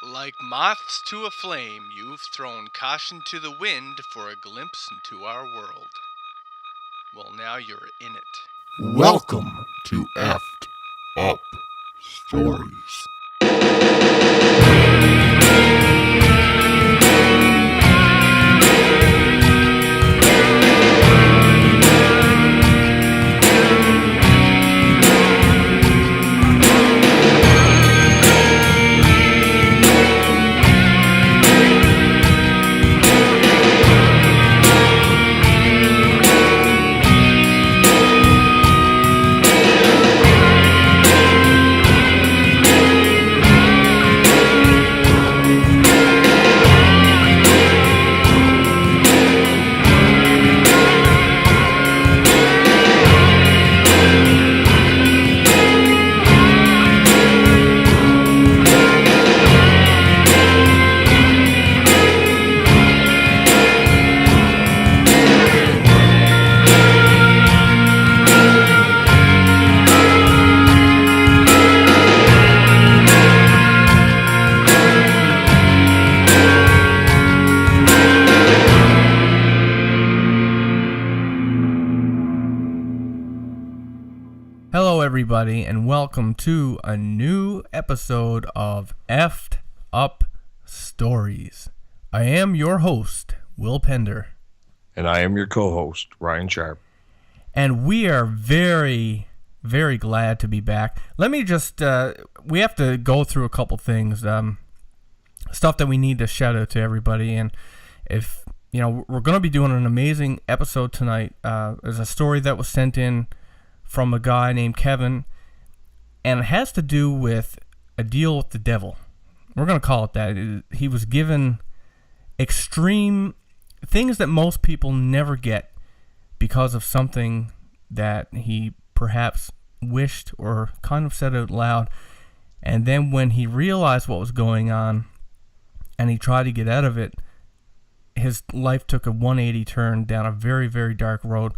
Like moths to a flame, you've thrown caution to the wind for a glimpse into our world. Well, now you're in it. Welcome to Effed Up Stories. Hello everybody and welcome to a new episode of Effed Up Stories. I am your host, Will Pender. And I am your co-host, Ryan Sharp. And we are very, very glad to be back. Let me just, we have to go through a couple things, stuff that we need to shout out to everybody. And if, we're going to be doing an amazing episode tonight. There's a story that was sent in from a guy named Kevin, and it has to do with a deal with the devil. We're going to call it that. He was given extreme things that most people never get because of something that he perhaps wished or kind of said out loud. And then when he realized what was going on and he tried to get out of it, his life took a 180 turn down a very, very dark road.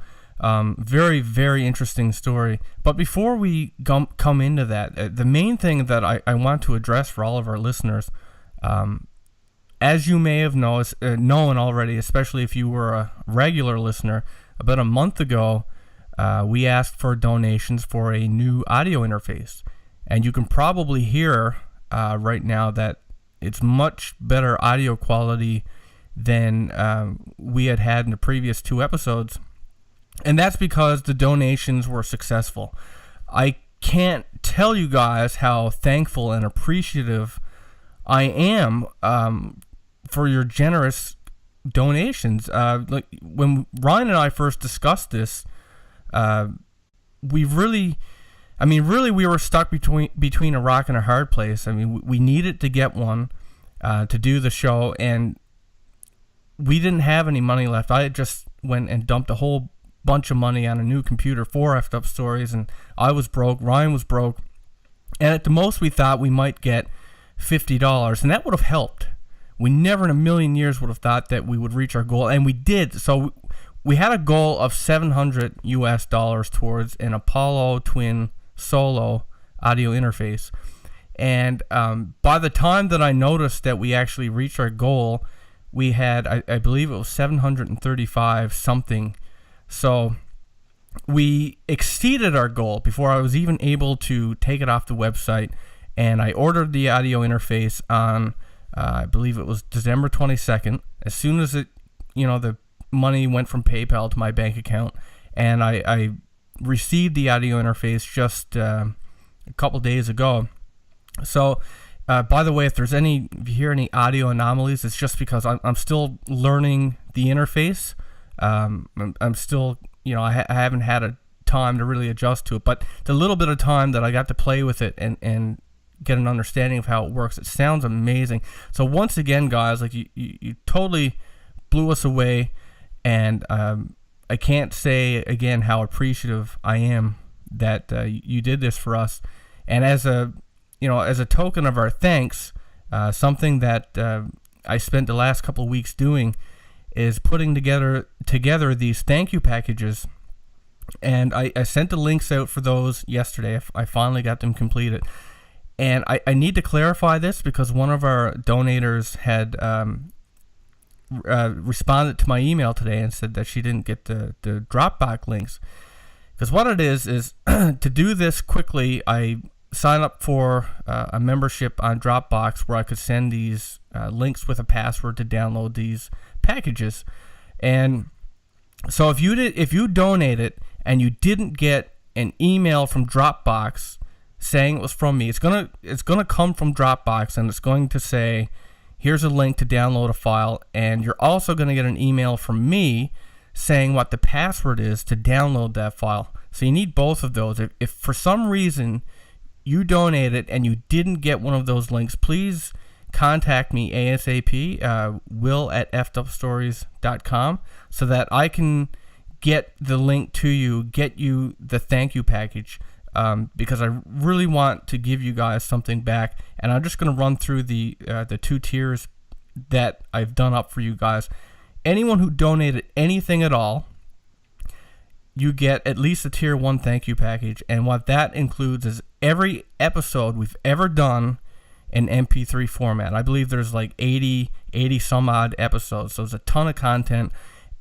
Very, very interesting story. But before we come into that, the main thing that I want to address for all of our listeners, as you may have known already, especially if you were a regular listener, about a month ago, we asked for donations for a new audio interface. And you can probably hear right now that it's much better audio quality than we had in the previous two episodes. And that's because the donations were successful. I can't tell you guys how thankful and appreciative I am for your generous donations. Like when Ryan and I first discussed this, we were stuck between a rock and a hard place. I mean, we needed to get one to do the show, and we didn't have any money left. I just went and dumped a whole bunch of money on a new computer for Effed Up Stories, and I was broke, Ryan was broke, and at the most we thought we might get $50, and that would have helped. We never in a million years would have thought that we would reach our goal, and we did. So we had a goal of $700 US towards an Apollo Twin Solo audio interface, and by the time that I noticed that we actually reached our goal, we had, I believe it was 735 something. So we exceeded our goal before I was even able to take it off the website, and I ordered the audio interface on, I believe it was December 22nd. As soon as the money went from PayPal to my bank account, and I received the audio interface just a couple days ago. So, by the way, if you hear any audio anomalies, it's just because I'm still learning the interface. I'm still, I haven't had a time to really adjust to it, but the little bit of time that I got to play with it and get an understanding of how it works, it sounds amazing. So once again, guys, like you totally blew us away, and I can't say again how appreciative I am that you did this for us. And as a token of our thanks, something that I spent the last couple of weeks doing is putting together these thank you packages, and I sent the links out for those yesterday. I finally got them completed, And I need to clarify this because one of our donators had responded to my email today and said that she didn't get the Dropbox links. Because what it is to do this quickly, I sign up for a membership on Dropbox where I could send these links with a password to download these packages. And so if you donated and you didn't get an email from Dropbox saying it was from me, it's gonna come from Dropbox, and it's going to say, here's a link to download a file, and you're also going to get an email from me saying what the password is to download that file. So you need both of those. If for some reason you donated and you didn't get one of those links, please contact me ASAP, will@effedupstories.com, so that I can get the link to you, get you the thank you package, because I really want to give you guys something back. And I'm just going to run through the 2 tiers that I've done up for you guys. Anyone who donated anything at all, you get at least a tier 1 thank you package. And what that includes is every episode we've ever done in MP3 format. I believe there's like 80 some odd episodes. So there's a ton of content,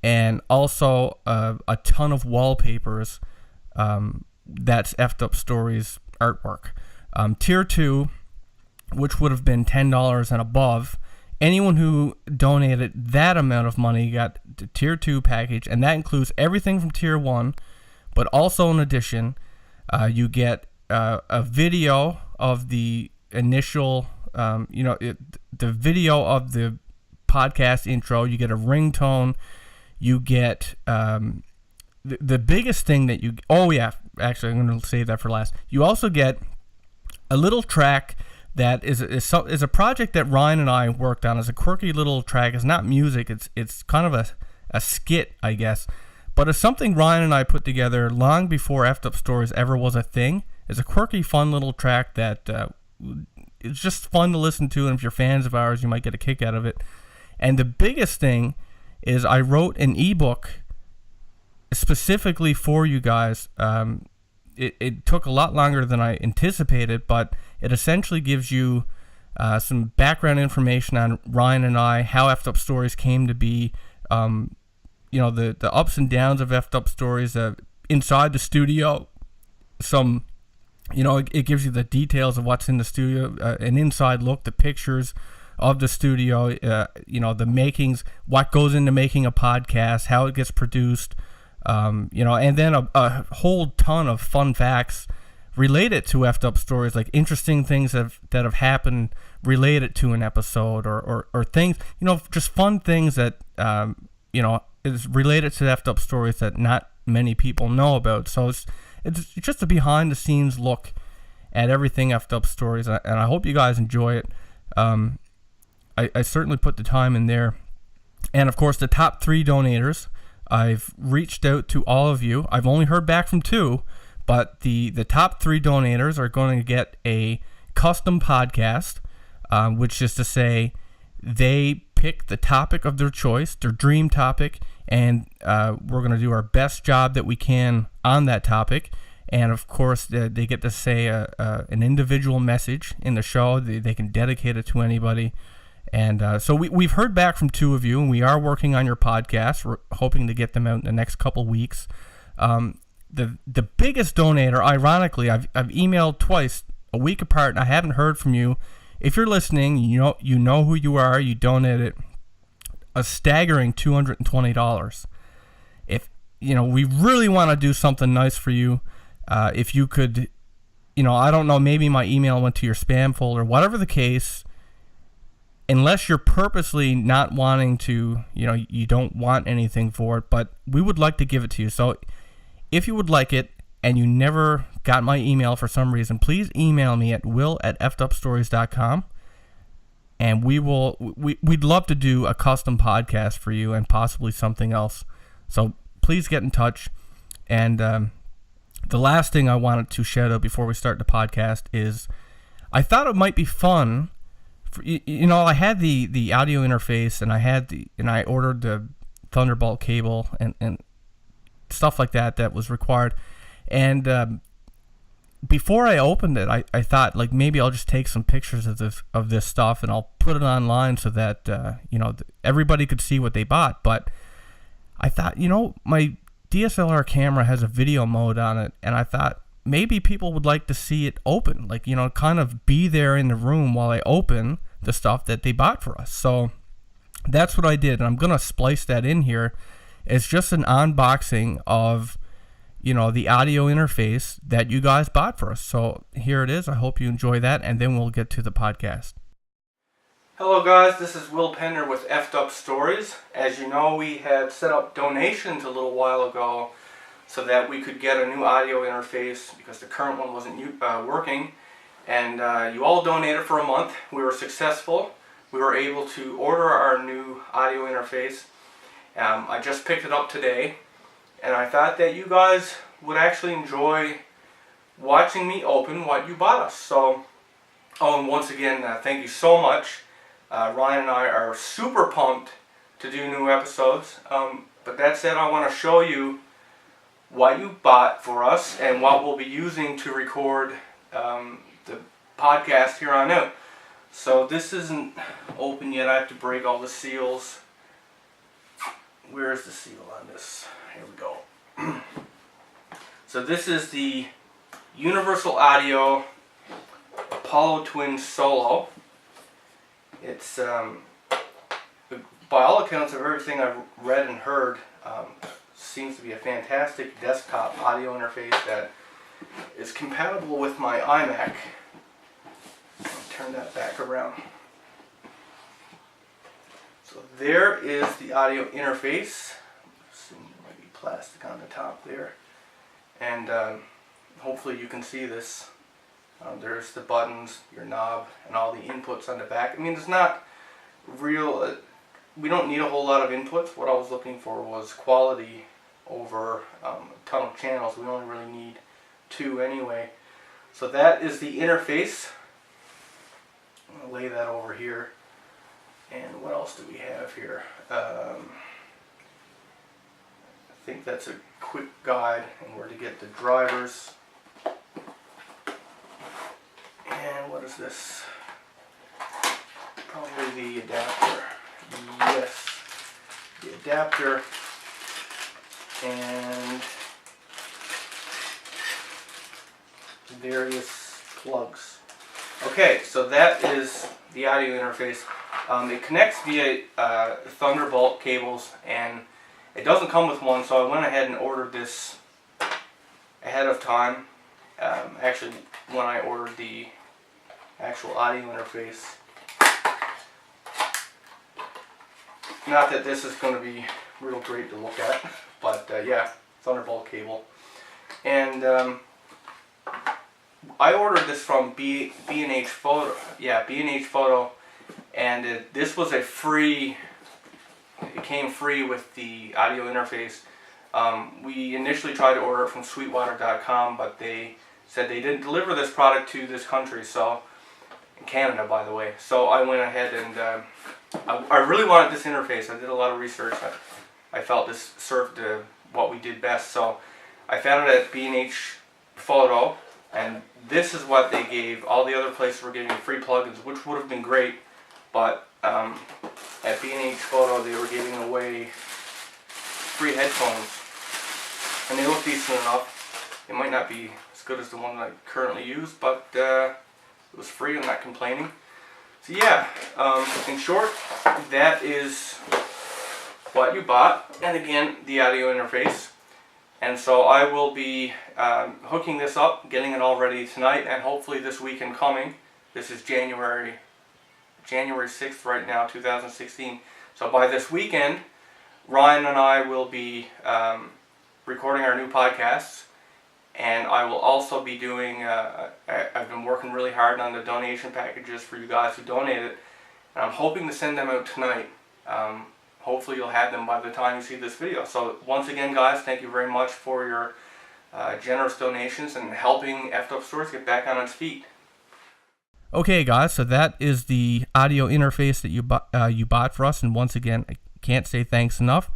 and also a ton of wallpapers. That's Effed Up Stories artwork. Tier 2, which would have been $10 and above, anyone who donated that amount of money got the Tier 2 package, and that includes everything from Tier 1, but also in addition, you get a video of the initial, the video of the podcast intro. You get a ringtone. You get the biggest thing that you... Oh, yeah. Actually, I'm going to save that for last. You also get a little track that is a project that Ryan and I worked on. It's a quirky little track. It's not music. It's kind of a skit, I guess. But it's something Ryan and I put together long before Effed Up Stories ever was a thing. It's a quirky, fun little track that it's just fun to listen to. And if you're fans of ours, you might get a kick out of it. And the biggest thing is I wrote an ebook specifically for you guys. It took a lot longer than I anticipated, but it essentially gives you some background information on Ryan and I, how Effed Up Stories came to be, the ups and downs of Effed Up Stories, inside the studio, some, it gives you the details of what's in the studio, an inside look, the pictures of the studio, the makings, what goes into making a podcast, how it gets produced, and then a whole ton of fun facts related to Effed Up Stories, like interesting things that have happened related to an episode, or things, just fun things that, is related to Effed Up Stories that not many people know about. So it's just a behind the scenes look at everything Effed Up Stories, and I hope you guys enjoy it. I certainly put the time in there. And of course, the top 3 donators, I've reached out to all of you. I've only heard back from 2, but the top 3 donators are going to get a custom podcast, which is to say they pick the topic of their choice, their dream topic, and we're going to do our best job that we can on that topic. And of course, they get to say an individual message in the show. They can dedicate it to anybody. And so we've heard back from 2 of you, and we are working on your podcast. We're hoping to get them out in the next couple weeks. The biggest donor, ironically, I've emailed twice, a week apart, and I haven't heard from you. If you're listening, you know who you are. You donated a staggering $220. If we really want to do something nice for you, if you could, I don't know, maybe my email went to your spam folder, whatever the case. Unless you're purposely not wanting to, you don't want anything for it, but we would like to give it to you. So if you would like it and you never got my email for some reason, please email me at will@effedupstories.com, and we'd love to do a custom podcast for you and possibly something else. So please get in touch. And the last thing I wanted to shout out before we start the podcast is I thought it might be fun. I had the audio interface, and I ordered the Thunderbolt cable and stuff like that was required. And before I opened it, I thought like maybe I'll just take some pictures of this stuff and I'll put it online so that everybody could see what they bought. But I thought, my DSLR camera has a video mode on it, and I thought maybe people would like to see it open, like kind of be there in the room while I open the stuff that they bought for us. So that's what I did, and I'm gonna splice that in here. It's just an unboxing of the audio interface that you guys bought for us. So here it is. I hope you enjoy that, and then we'll get to the podcast. Hello guys, this is Will Pender with Effed Up Stories. As you know, we had set up donations a little while ago so that we could get a new audio interface because the current one wasn't working. And you all donated for a month. We were successful. We were able to order our new audio interface. I just picked it up today. And I thought that you guys would actually enjoy watching me open what you bought us. So, and once again, thank you so much. Ryan and I are super pumped to do new episodes. But that said, I want to show you what you bought for us and what we'll be using to record the podcast here on out. So this isn't open yet. I have to break all the seals. Where is the seal on this? Here we go. So this is the Universal Audio Apollo Twin Solo. It's, by all accounts of everything I've read and heard, seems to be a fantastic desktop audio interface that is compatible with my iMac. I'll turn that back around. So there is the audio interface. Plastic on the top there, and hopefully you can see this. There's the buttons, your knob, and all the inputs on the back. I mean, it's not real, we don't need a whole lot of inputs. What I was looking for was quality over a ton of channels. We only really need 2 anyway. So that is the interface. I'm going to lay that over here. And what else do we have here? I think that's a quick guide on where to get the drivers. And what is this? Probably the adapter. Yes, the adapter and various plugs. Okay, so that is the audio interface. It connects via Thunderbolt cables, and it doesn't come with one, so I went ahead and ordered this ahead of time. Actually, when I ordered the actual audio interface. Not that this is going to be real great to look at, but yeah, Thunderbolt cable. And I ordered this from B&H Photo. Yeah, B&H Photo, and this was a free. It came free with the audio interface. We initially tried to order it from Sweetwater.com, but they said they didn't deliver this product to this country, so in Canada, by the way. So I went ahead and I really wanted this interface. I did a lot of research. I felt this served what we did best. So I found it at B&H Photo, and this is what they gave. All the other places were giving free plugins, which would have been great, but at B&H Photo they were giving away free headphones, and they look decent enough. It might not be as good as the one I currently use, but it was free. I'm not complaining. So yeah, in short, that is what you bought, and again, the audio interface. And so I will be hooking this up, getting it all ready tonight, and hopefully this weekend coming. This is January 6th right now, 2016. So by this weekend, Ryan and I will be recording our new podcasts, and I will also be doing, I've been working really hard on the donation packages for you guys who donated, and I'm hoping to send them out tonight. Hopefully you'll have them by the time you see this video. So once again, guys, thank you very much for your generous donations and helping Effed Up Stories get back on its feet. Okay, guys, so that is the audio interface that you bought for us, and once again, I can't say thanks enough.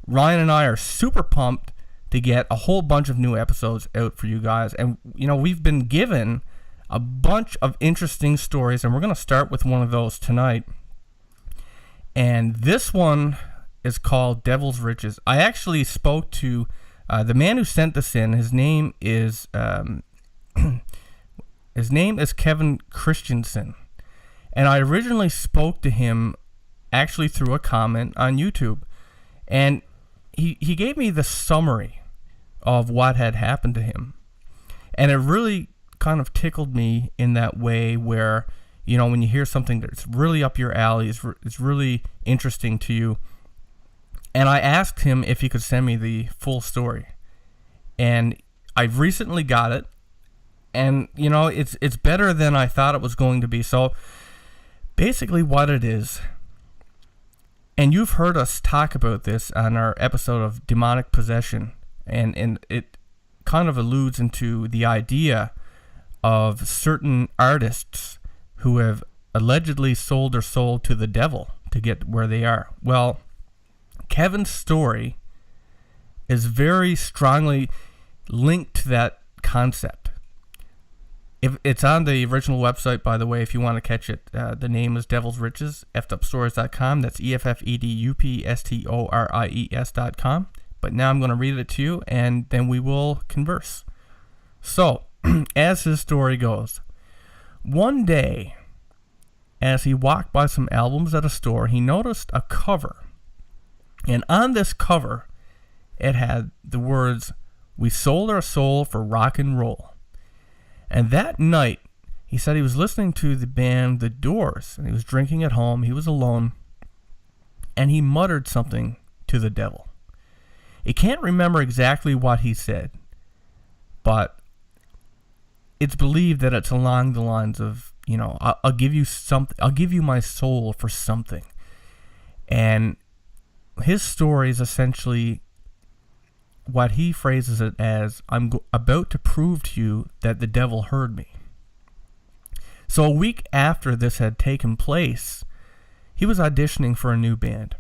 Ryan and I are super pumped to get a whole bunch of new episodes out for you guys. And, we've been given a bunch of interesting stories, and we're going to start with one of those tonight. And this one is called Devil's Riches. I actually spoke to the man who sent this in. His name is Kevin Christensen. And I originally spoke to him actually through a comment on YouTube. And he gave me the summary of what had happened to him. And it really kind of tickled me in that way where, when you hear something that's really up your alley, it's really interesting to you. And I asked him if he could send me the full story. And I've recently got it. And, it's better than I thought it was going to be. So basically what it is, and you've heard us talk about this on our episode of demonic possession, and it kind of alludes into the idea of certain artists who have allegedly sold their soul to the devil to get where they are. Well, Kevin's story is very strongly linked to that concept. If it's on the original website, by the way, if you want to catch it, the name is Devil's Riches, effedupstories.com. That's EFFEDUPSTORIES.com. But now I'm going to read it to you, and then we will converse. So, as his story goes, one day, as he walked by some albums at a store, he noticed a cover. And on this cover, it had the words, "We sold our soul for rock and roll." And that night, he said he was listening to the band The Doors, and he was drinking at home. He was alone, and he muttered something to the devil. He can't remember exactly what he said, but it's believed that it's along the lines of, I'll give you something. I'll give you my soul for something. And his story is essentially what he phrases it as, I'm about to prove to you that the devil heard me. So a week after this had taken place, he was auditioning for a new band.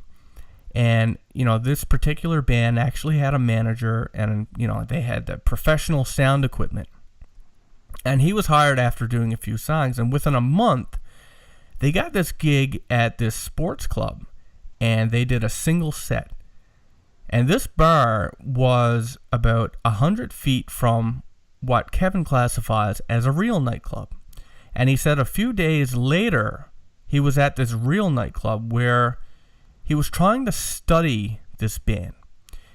And, this particular band actually had a manager and, they had the professional sound equipment. And he was hired after doing a few songs. And within a month, they got this gig at this sports club. And they did a single set. And this bar was about 100 feet from what Kevin classifies as a real nightclub. And he said a few days later, he was at this real nightclub where he was trying to study this band.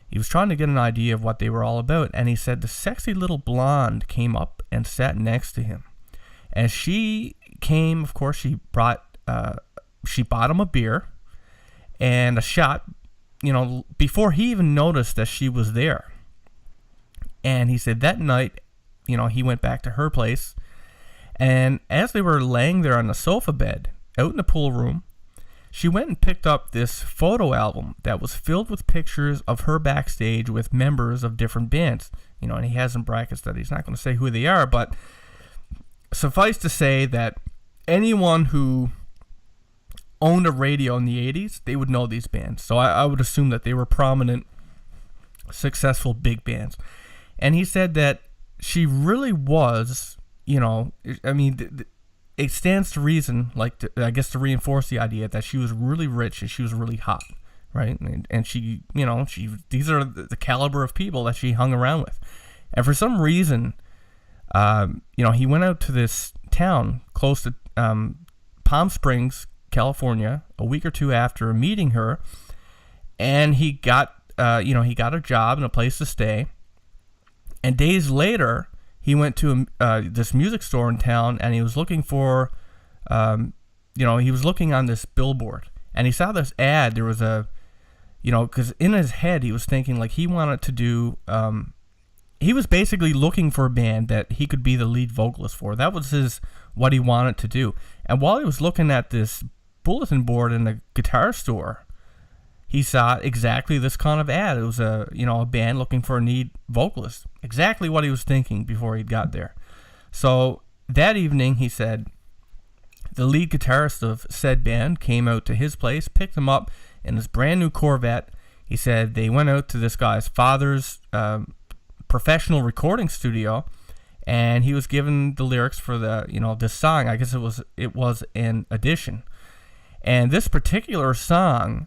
He was trying to get an idea of what they were all about. And he said the sexy little blonde came up and sat next to him. As she came, of course, she bought him a beer and a shot, before he even noticed that she was there. And he said that night, he went back to her place. And as they were laying there on the sofa bed, out in the pool room, she went and picked up this photo album that was filled with pictures of her backstage with members of different bands. And he has in brackets that he's not going to say who they are, but suffice to say that anyone who owned a radio in the 80s, they would know these bands. So I would assume that they were prominent, successful big bands. And he said that she really was, it stands to reason, I guess to reinforce the idea that she was really rich and she was really hot, right? And she, these are the caliber of people that she hung around with. And for some reason, he went out to this town close to Palm Springs, California, a week or two after meeting her, and he got a job and a place to stay. And days later, he went to this music store in town, and he was looking for, he was looking on this billboard, and he saw this ad. There was because in his head he was thinking he wanted to do. He was basically looking for a band that he could be the lead vocalist for. That was what he wanted to do. And while he was looking at this bulletin board in the guitar store, he saw exactly this kind of ad. It was a band looking for a lead vocalist. Exactly what he was thinking before he got there. So that evening, he said, the lead guitarist of said band came out to his place, picked him up in his brand new Corvette. He said they went out to this guy's father's professional recording studio, and he was given the lyrics for this song. I guess it was an audition, and this particular song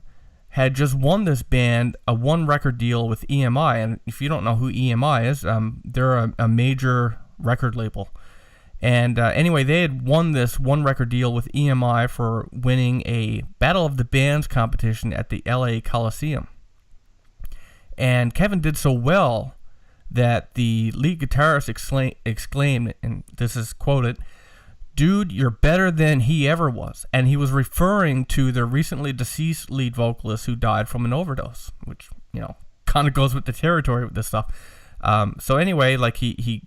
had just won this band a 1-record deal with EMI. And if you don't know who EMI is, they're a major record label. And anyway, they had won this 1-record deal with EMI for winning a Battle of the Bands competition at the LA Coliseum. And Kevin did so well that the lead guitarist exclaimed, and this is quoted, "Dude, you're better than he ever was." And he was referring to the recently deceased lead vocalist who died from an overdose, which, kind of goes with the territory with this stuff. So anyway, like he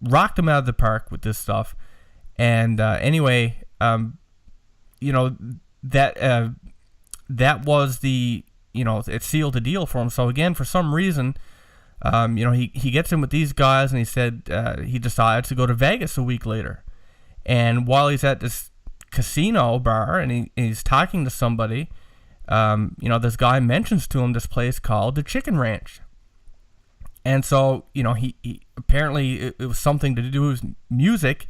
rocked him out of the park with this stuff. And anyway, that was it sealed the deal for him. So again, for some reason, he gets in with these guys, and he said he decides to go to Vegas a week later. And while he's at this casino bar and he's talking to somebody, this guy mentions to him this place called the Chicken Ranch. And so, he apparently it was something to do with music,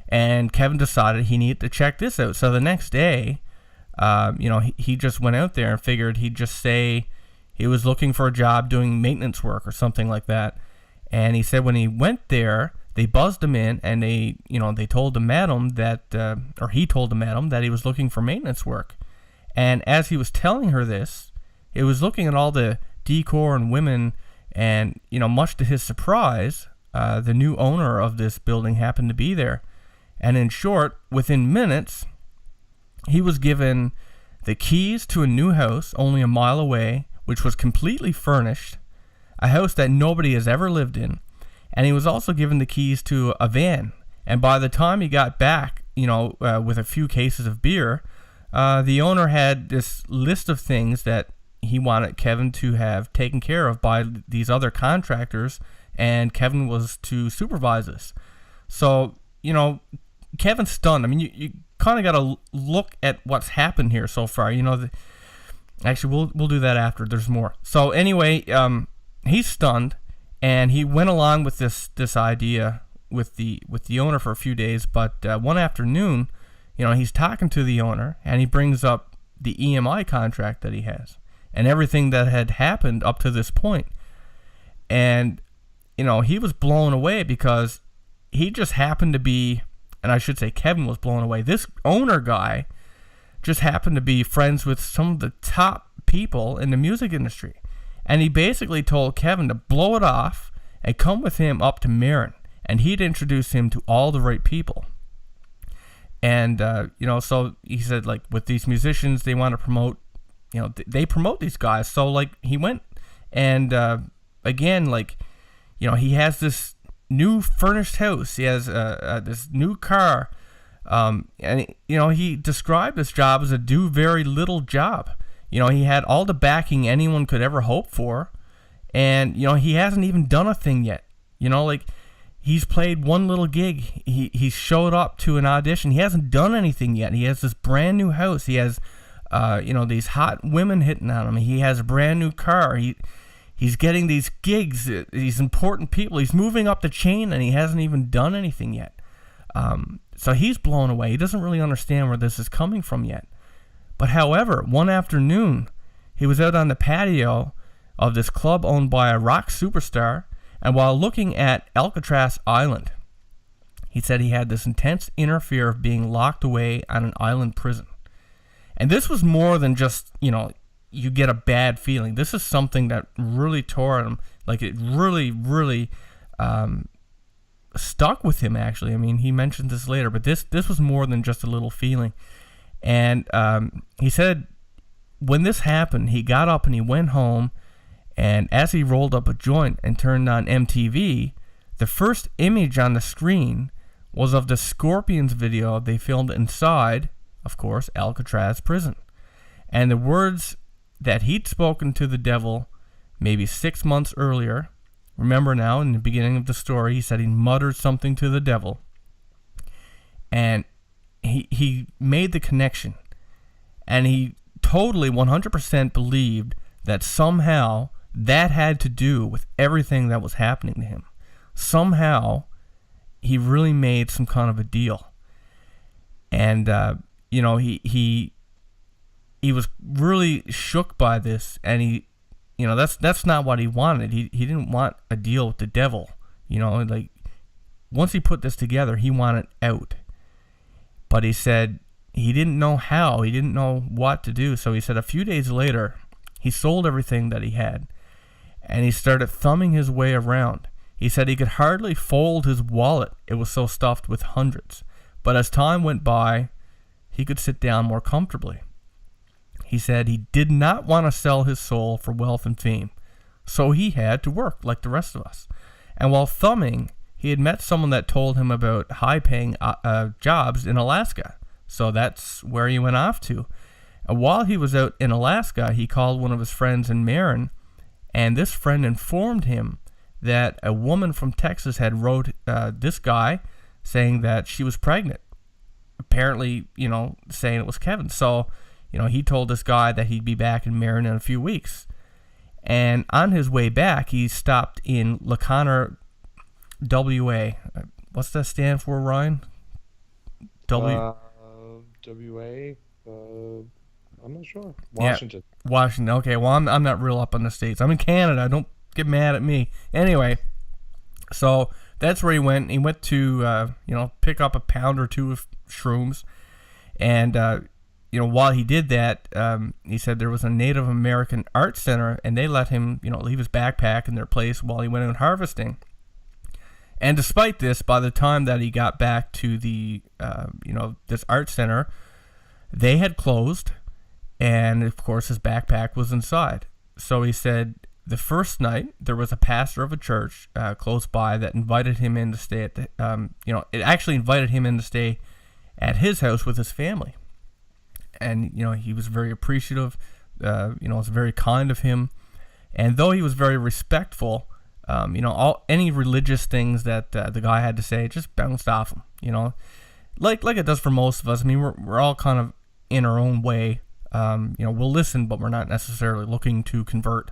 and Kevin decided he needed to check this out. So the next day, he just went out there and figured he'd just say he was looking for a job doing maintenance work or something like that. And he said when he went there, they buzzed him in, and they told the madam that, or he told the madam that he was looking for maintenance work. And as he was telling her this, he was looking at all the decor and women, and much to his surprise, the new owner of this building happened to be there. And in short, within minutes, he was given the keys to a new house only a mile away, which was completely furnished, a house that nobody has ever lived in. And he was also given the keys to a van. And by the time he got back, with a few cases of beer, the owner had this list of things that he wanted Kevin to have taken care of by these other contractors, and Kevin was to supervise this. So, Kevin's stunned. I mean, you kind of got to look at what's happened here so far. Actually, we'll do that after. There's more. So anyway, he's stunned, and he went along with this idea with the owner for a few days. But one afternoon, he's talking to the owner, and he brings up the EMI contract that he has and everything that had happened up to this point. And he was blown away because he just happened to be, and I should say Kevin was blown away. This owner guy just happened to be friends with some of the top people in the music industry. And he basically told Kevin to blow it off and come with him up to Marin, and he'd introduce him to all the right people. And, so he said, like, with these musicians, they want to promote, they promote these guys. So, like, he went and, again, like, he has this new furnished house. He has this new car. And, he described this job as a do very little job. He had all the backing anyone could ever hope for. And, he hasn't even done a thing yet. He's played one little gig. He showed up to an audition. He hasn't done anything yet. He has this brand new house. He has, these hot women hitting on him. He has a brand new car. He's getting these gigs, these important people. He's moving up the chain, and he hasn't even done anything yet. So he's blown away. He doesn't really understand where this is coming from yet. But however, one afternoon, he was out on the patio of this club owned by a rock superstar, and while looking at Alcatraz Island, he said he had this intense inner fear of being locked away on an island prison. And this was more than just, you get a bad feeling. This is something that really tore at him. Like, it really, really stuck with him, actually. I mean, he mentioned this later, but this was more than just a little feeling. And he said when this happened, he got up and he went home, and as he rolled up a joint and turned on MTV, the first image on the screen was of the Scorpions video they filmed inside, of course, Alcatraz prison. And the words that he'd spoken to the devil maybe 6 months earlier, remember now in the beginning of the story, he said he muttered something to the devil. And he made the connection. And he totally 100% believed that somehow that had to do with everything that was happening to him. Somehow he really made some kind of a deal. And, he was really shook by this, and he, that's not what he wanted. He didn't want a deal with the devil. Once he put this together, he wanted out. But he said he didn't know how. He didn't know what to do. So he said a few days later, he sold everything that he had, and he started thumbing his way around. He said he could hardly fold his wallet. It was so stuffed with hundreds. But as time went by, he could sit down more comfortably. He said he did not want to sell his soul for wealth and fame, so he had to work like the rest of us. And while thumbing, he had met someone that told him about high-paying jobs in Alaska. So that's where he went off to. And while he was out in Alaska, he called one of his friends in Marin, and this friend informed him that a woman from Texas had wrote this guy saying that she was pregnant. Apparently, saying it was Kevin. So, he told this guy that he'd be back in Marin in a few weeks. And on his way back, he stopped in Laconia, WA. What's that stand for, Ryan? WA. I'm not sure. Washington. Yeah, Washington. Okay, well, I'm not real up on the states. I'm in Canada. Don't get mad at me. Anyway, so that's where he went. He went to, pick up a pound or two of shrooms. And, while he did that, he said there was a Native American art center, and they let him, leave his backpack in their place while he went out harvesting. And despite this, by the time that he got back to the, this art center, they had closed, and of course his backpack was inside. So he said the first night there was a pastor of a church close by that invited him in to stay at the, it actually invited him in to stay at his house with his family. And, he was very appreciative, it was very kind of him. And though he was very respectful, any religious things that the guy had to say just bounced off him, like it does for most of us. I mean, we're all kind of in our own way. We'll listen, but we're not necessarily looking to convert.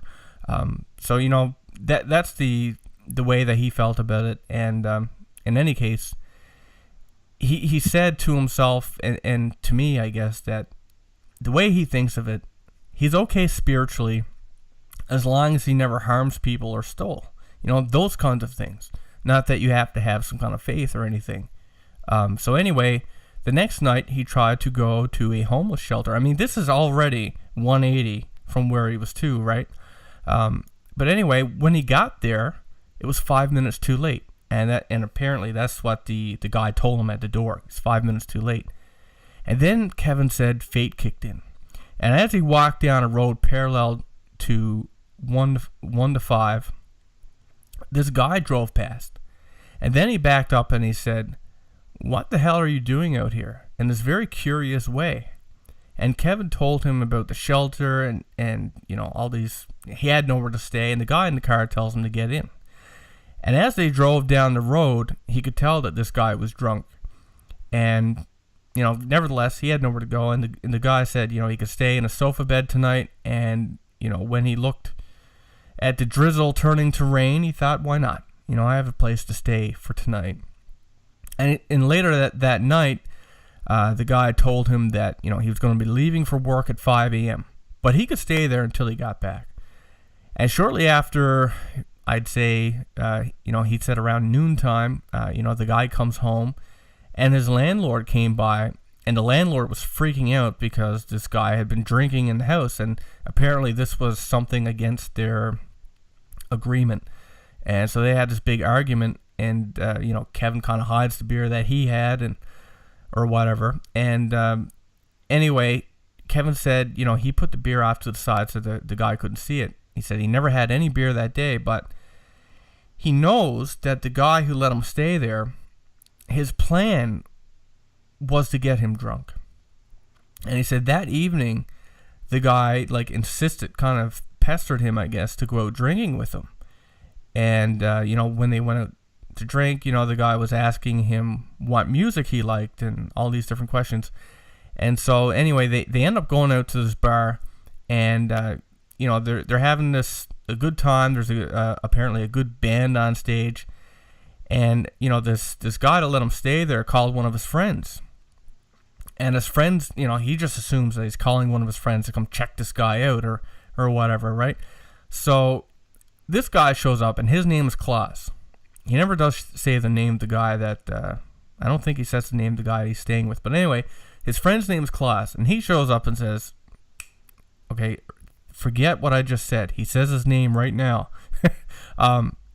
So that's the way that he felt about it. And in any case, he said to himself and to me, I guess, that the way he thinks of it, he's okay spiritually as long as he never harms people or stole. Those kinds of things. Not that you have to have some kind of faith or anything. So anyway, the next night he tried to go to a homeless shelter. I mean, this is already 180 from where he was to, right? But anyway, when he got there, it was 5 minutes too late. And apparently that's what the guy told him at the door. It's 5 minutes too late. And then Kevin said fate kicked in. And as he walked down a road parallel to 1 to 5, this guy drove past. And then he backed up and he said, "What the hell are you doing out here?" in this very curious way. And Kevin told him about the shelter and all these, he had nowhere to stay, and the guy in the car tells him to get in. And as they drove down the road, he could tell that this guy was drunk. And, nevertheless, he had nowhere to go. And the guy said, he could stay in a sofa bed tonight. And, when he looked at the drizzle turning to rain, he thought, why not? I have a place to stay for tonight. And later that night, the guy told him that, he was going to be leaving for work at 5 a.m. But he could stay there until he got back. And shortly after, I'd say, he'd said around noontime, the guy comes home, and his landlord came by, and the landlord was freaking out because this guy had been drinking in the house, and apparently this was something against their agreement. And so they had this big argument, and, Kevin kind of hides the beer that he had, or whatever. And anyway, Kevin said, he put the beer off to the side so the guy couldn't see it. He said he never had any beer that day, but he knows that the guy who let him stay there, his plan was to get him drunk. And he said that evening, the guy, insisted, kind of pestered him, I guess, to go out drinking with him. And, when they went out to drink, the guy was asking him what music he liked and all these different questions. And so, anyway, they end up going out to this bar, and, they're having a good time. There's apparently a good band on stage, and this guy that let him stay there called one of his friends, and his friends, he just assumes that he's calling one of his friends to come check this guy out or whatever, right? So this guy shows up, and his name is Klaus. He never does say the name of the guy that I don't think he says the name of the guy he's staying with, but anyway, his friend's name is Klaus, and he shows up and says, okay, forget what I just said. He says his name right now.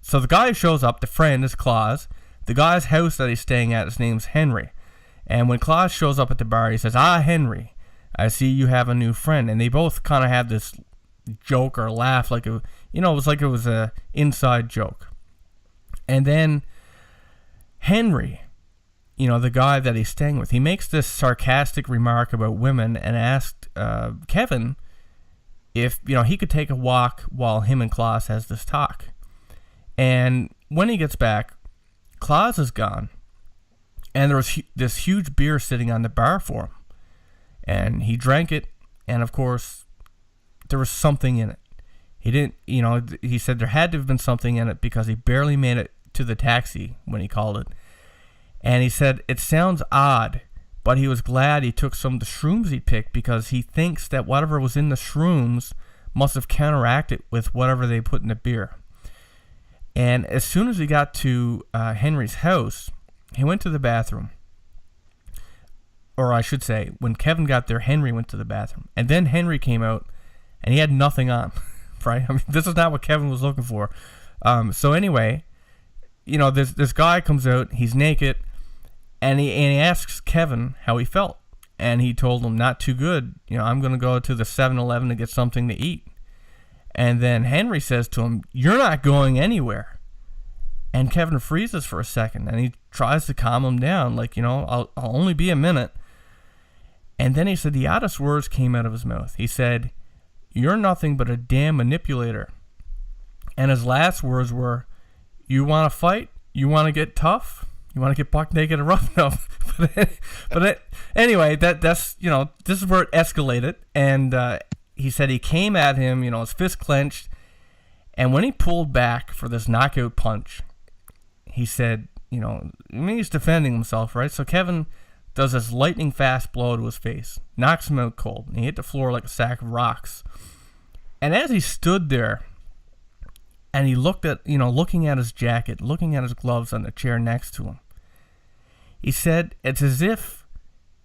So the guy shows up, the friend is Klaus. The guy's house that he's staying at, his name's Henry. And when Klaus shows up at the bar, he says, Henry, I see you have a new friend. And they both kind of have this joke or laugh, like it was a inside joke. And then Henry, the guy that he's staying with, he makes this sarcastic remark about women and asked Kevin if he could take a walk while him and Klaus has this talk. And when he gets back, Klaus is gone, and there was this huge beer sitting on the bar for him, and he drank it, and of course there was something in it. He didn't, he said there had to have been something in it because he barely made it to the taxi when he called it. And he said it sounds odd, but he was glad he took some of the shrooms he picked because he thinks that whatever was in the shrooms must have counteracted with whatever they put in the beer. And as soon as he got to Henry's house, he went to the bathroom. Or I should say, when Kevin got there, Henry went to the bathroom. And then Henry came out, and he had nothing on, right? I mean, this is not what Kevin was looking for. So anyway, this guy comes out, he's naked, and he asks Kevin how he felt. And he told him, not too good. I'm going to go to the 7-Eleven to get something to eat. And then Henry says to him, you're not going anywhere. And Kevin freezes for a second, and he tries to calm him down, like, I'll only be a minute. And then he said the oddest words came out of his mouth. He said, you're nothing but a damn manipulator. And his last words were, you want to fight? You want to get tough? You want to get buck naked and rough? No. Anyway, that's this is where it escalated. And he said he came at him, his fist clenched. And when he pulled back for this knockout punch, he said, he's defending himself, right? So Kevin does this lightning fast blow to his face, knocks him out cold, and he hit the floor like a sack of rocks. And as he stood there, and he looked at, looking at his jacket, looking at his gloves on the chair next to him, he said, it's as if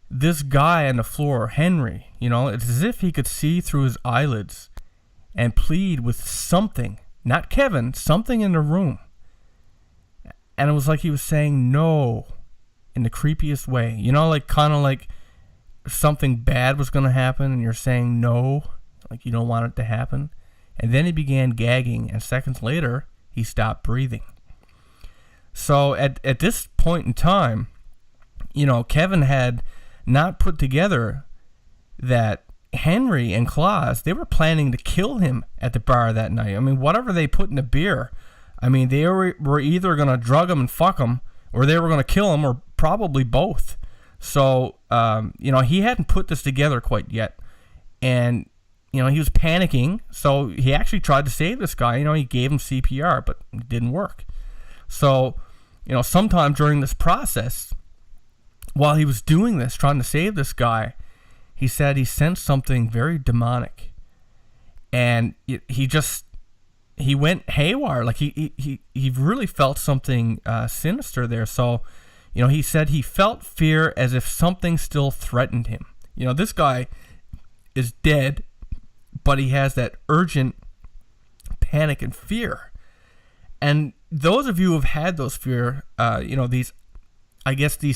this guy on the floor, Henry, it's as if he could see through his eyelids and plead with something, not Kevin, something in the room. And it was like he was saying no in the creepiest way. Kind of like something bad was going to happen and you're saying no, like you don't want it to happen. And then he began gagging, and seconds later, he stopped breathing. So at this point in time, Kevin had not put together that Henry and Klaus, they were planning to kill him at the bar that night. I mean, whatever they put in the beer, they were either going to drug him and fuck him, or they were going to kill him, or probably both. So, he hadn't put this together quite yet. And, he was panicking, so he actually tried to save this guy. He gave him CPR, but it didn't work. So, sometime during this process, while he was doing this, trying to save this guy, he said he sensed something very demonic. And he went haywire. Like he really felt something sinister there. So, he said he felt fear as if something still threatened him. This guy is dead, but he has that urgent panic and fear. And those of you who have had those fear, these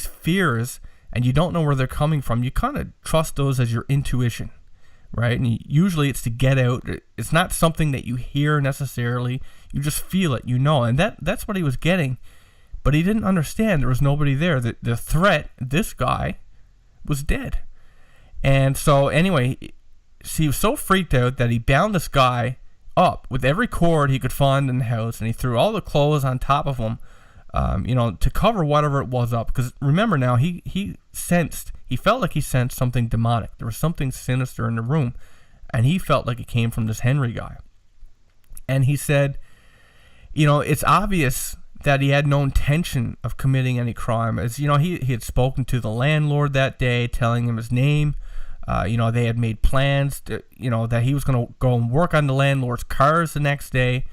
fears, and you don't know where they're coming from, you kind of trust those as your intuition, right? And usually it's to get out. It's not something that you hear necessarily. You just feel it, And that's what he was getting. But he didn't understand there was nobody there. The threat, this guy, was dead. And so anyway, he was so freaked out that he bound this guy up with every cord he could find in the house, and he threw all the clothes on top of him, to cover whatever it was up. Because remember now, he felt like he sensed something demonic. There was something sinister in the room. and he felt like it came from this Henry guy. And he said, it's obvious that he had no intention of committing any crime. As he had spoken to the landlord that day, telling him his name. They had made plans to, that he was going to go and work on the landlord's cars the next day.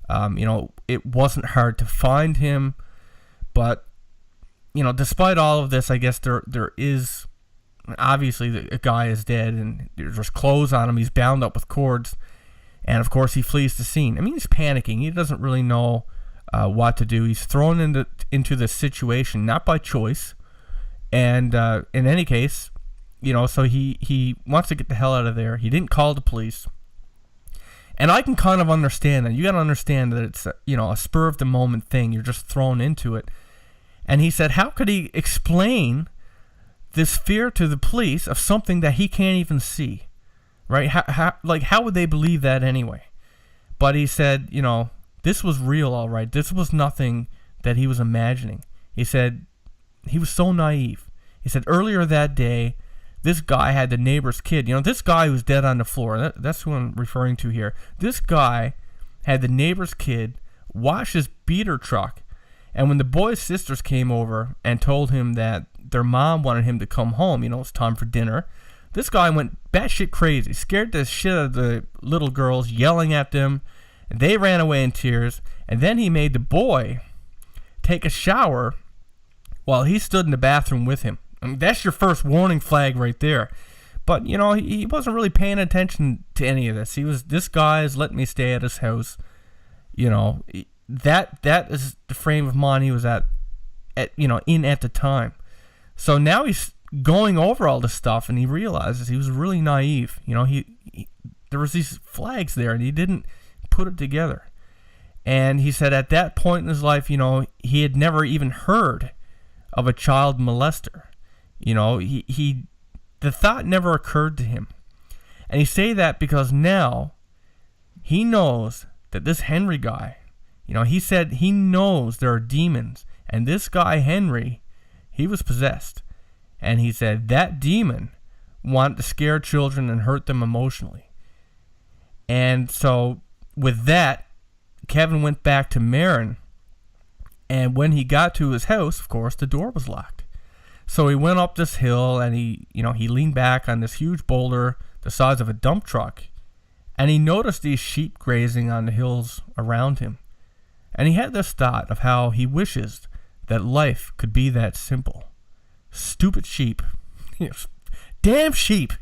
It wasn't hard to find him, but despite all of this, I guess there is, obviously the guy is dead and there's clothes on him. He's bound up with cords, and of course he flees the scene. I mean, he's panicking. He doesn't really know what to do. He's thrown into this situation not by choice, and in any case, so he wants to get the hell out of there. He didn't call the police. And I can kind of understand that. You got to understand that it's, a spur of the moment thing. You're just thrown into it. And he said, how could he explain this fear to the police of something that he can't even see? Right? How would they believe that anyway? But he said, this was real, all right. This was nothing that he was imagining. He said he was so naive. He said earlier that day, this guy had the neighbor's kid. This guy who's dead on the floor. That's who I'm referring to here. This guy had the neighbor's kid wash his beater truck. And when the boy's sisters came over and told him that their mom wanted him to come home, it's time for dinner, this guy went batshit crazy, scared the shit out of the little girls, yelling at them. And they ran away in tears. And then he made the boy take a shower while he stood in the bathroom with him. I mean, that's your first warning flag right there. But, he wasn't really paying attention to any of this. This guy's letting me stay at his house. That is the frame of mind he was at the time. So now he's going over all this stuff, and he realizes he was really naive. There was these flags there, and he didn't put it together. And he said at that point in his life, he had never even heard of a child molester. The thought never occurred to him. And he say that because now he knows that this Henry guy, he said he knows there are demons. And this guy, Henry, he was possessed. And he said that demon wanted to scare children and hurt them emotionally. And so with that, Kevin went back to Marin. And when he got to his house, of course, the door was locked. So he went up this hill, and he leaned back on this huge boulder the size of a dump truck, and he noticed these sheep grazing on the hills around him. And he had this thought of how he wishes that life could be that simple. Stupid sheep. Damn sheep.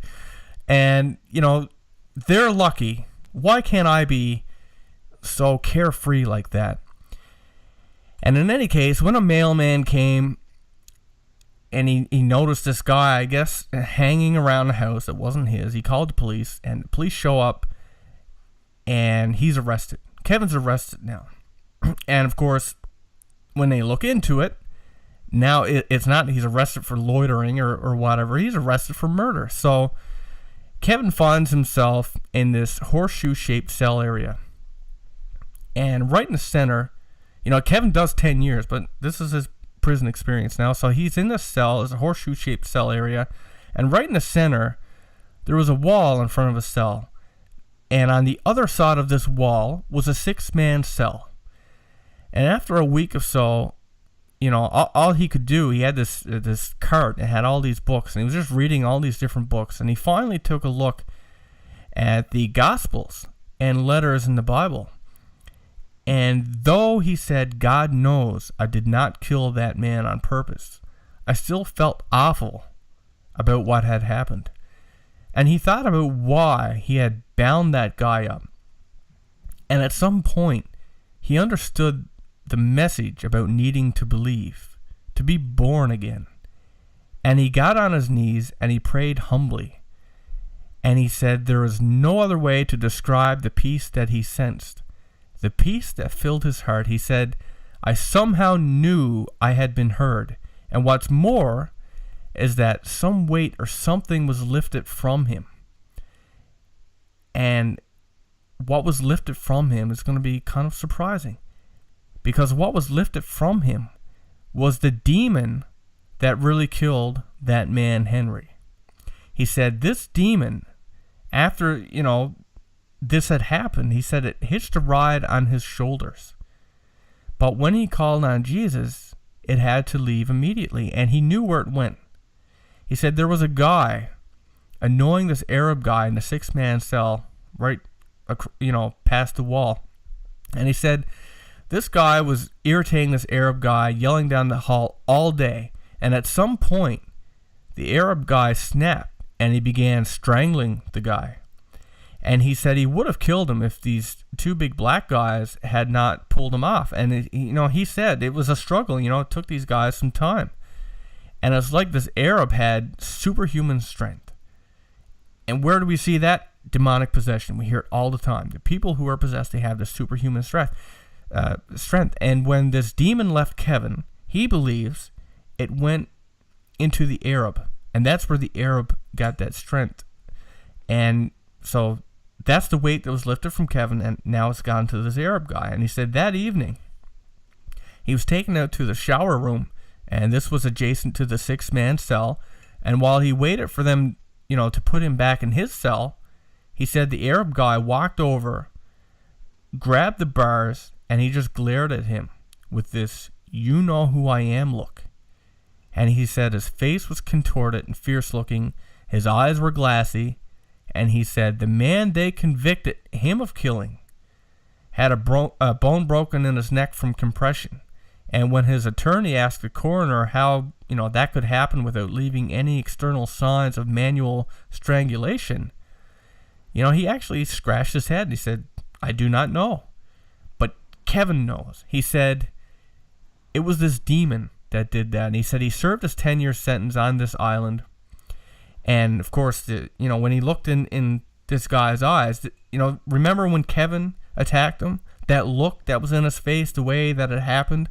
And, they're lucky. Why can't I be so carefree like that? And in any case, when a mailman came, and he noticed this guy, I guess, hanging around the house that wasn't his. He called the police, and the police show up, and he's arrested. Kevin's arrested now. And, of course, when they look into it, now it's not he's arrested for loitering or whatever. He's arrested for murder. So Kevin finds himself in this horseshoe-shaped cell area. And right in the center, Kevin does 10 years, but this is his prison experience now. So he's in this cell, it's a horseshoe-shaped cell area, and right in the center there was a wall in front of a cell, and on the other side of this wall was a 6-man cell. And after a week or so, all he could do, he had this cart and had all these books, and he was just reading all these different books, and he finally took a look at the Gospels and letters in the Bible. And though he said, God knows I did not kill that man on purpose, I still felt awful about what had happened. And he thought about why he had bound that guy up. And at some point, he understood the message about needing to believe, to be born again. And he got on his knees and he prayed humbly. And he said there is no other way to describe the peace that he sensed. The peace that filled his heart. He said, I somehow knew I had been heard. And what's more is that some weight or something was lifted from him. And what was lifted from him is going to be kind of surprising. Because what was lifted from him was the demon that really killed that man, Henry. He said this demon, after, this had happened, he said it hitched a ride on his shoulders. But when he called on Jesus, it had to leave immediately, and he knew where it went. He said there was a guy annoying this Arab guy in a 6-man cell right, past the wall. And he said this guy was irritating this Arab guy, yelling down the hall all day. And at some point, the Arab guy snapped, and he began strangling the guy. And he said he would have killed him if these 2 big black guys had not pulled him off. And, he said it was a struggle. It took these guys some time. And it's like this Arab had superhuman strength. And where do we see that? Demonic possession. We hear it all the time. The people who are possessed, they have this superhuman strength. And when this demon left Kevin, he believes it went into the Arab. And that's where the Arab got that strength. And so that's the weight that was lifted from Kevin, and now it's gone to this Arab guy. And he said that evening, he was taken out to the shower room, and this was adjacent to the 6-man cell. And while he waited for them, to put him back in his cell, he said the Arab guy walked over, grabbed the bars, and he just glared at him with this "you know who I am" look. And he said his face was contorted and fierce looking, his eyes were glassy, and he said the man they convicted him of killing had a bone broken in his neck from compression. And when his attorney asked the coroner how, that could happen without leaving any external signs of manual strangulation, he actually scratched his head and he said, "I do not know. But Kevin knows." He said it was this demon that did that. And he said he served his 10-year sentence on this island. And of course, when he looked in this guy's eyes, remember when Kevin attacked him? That look that was in his face, the way that it happened,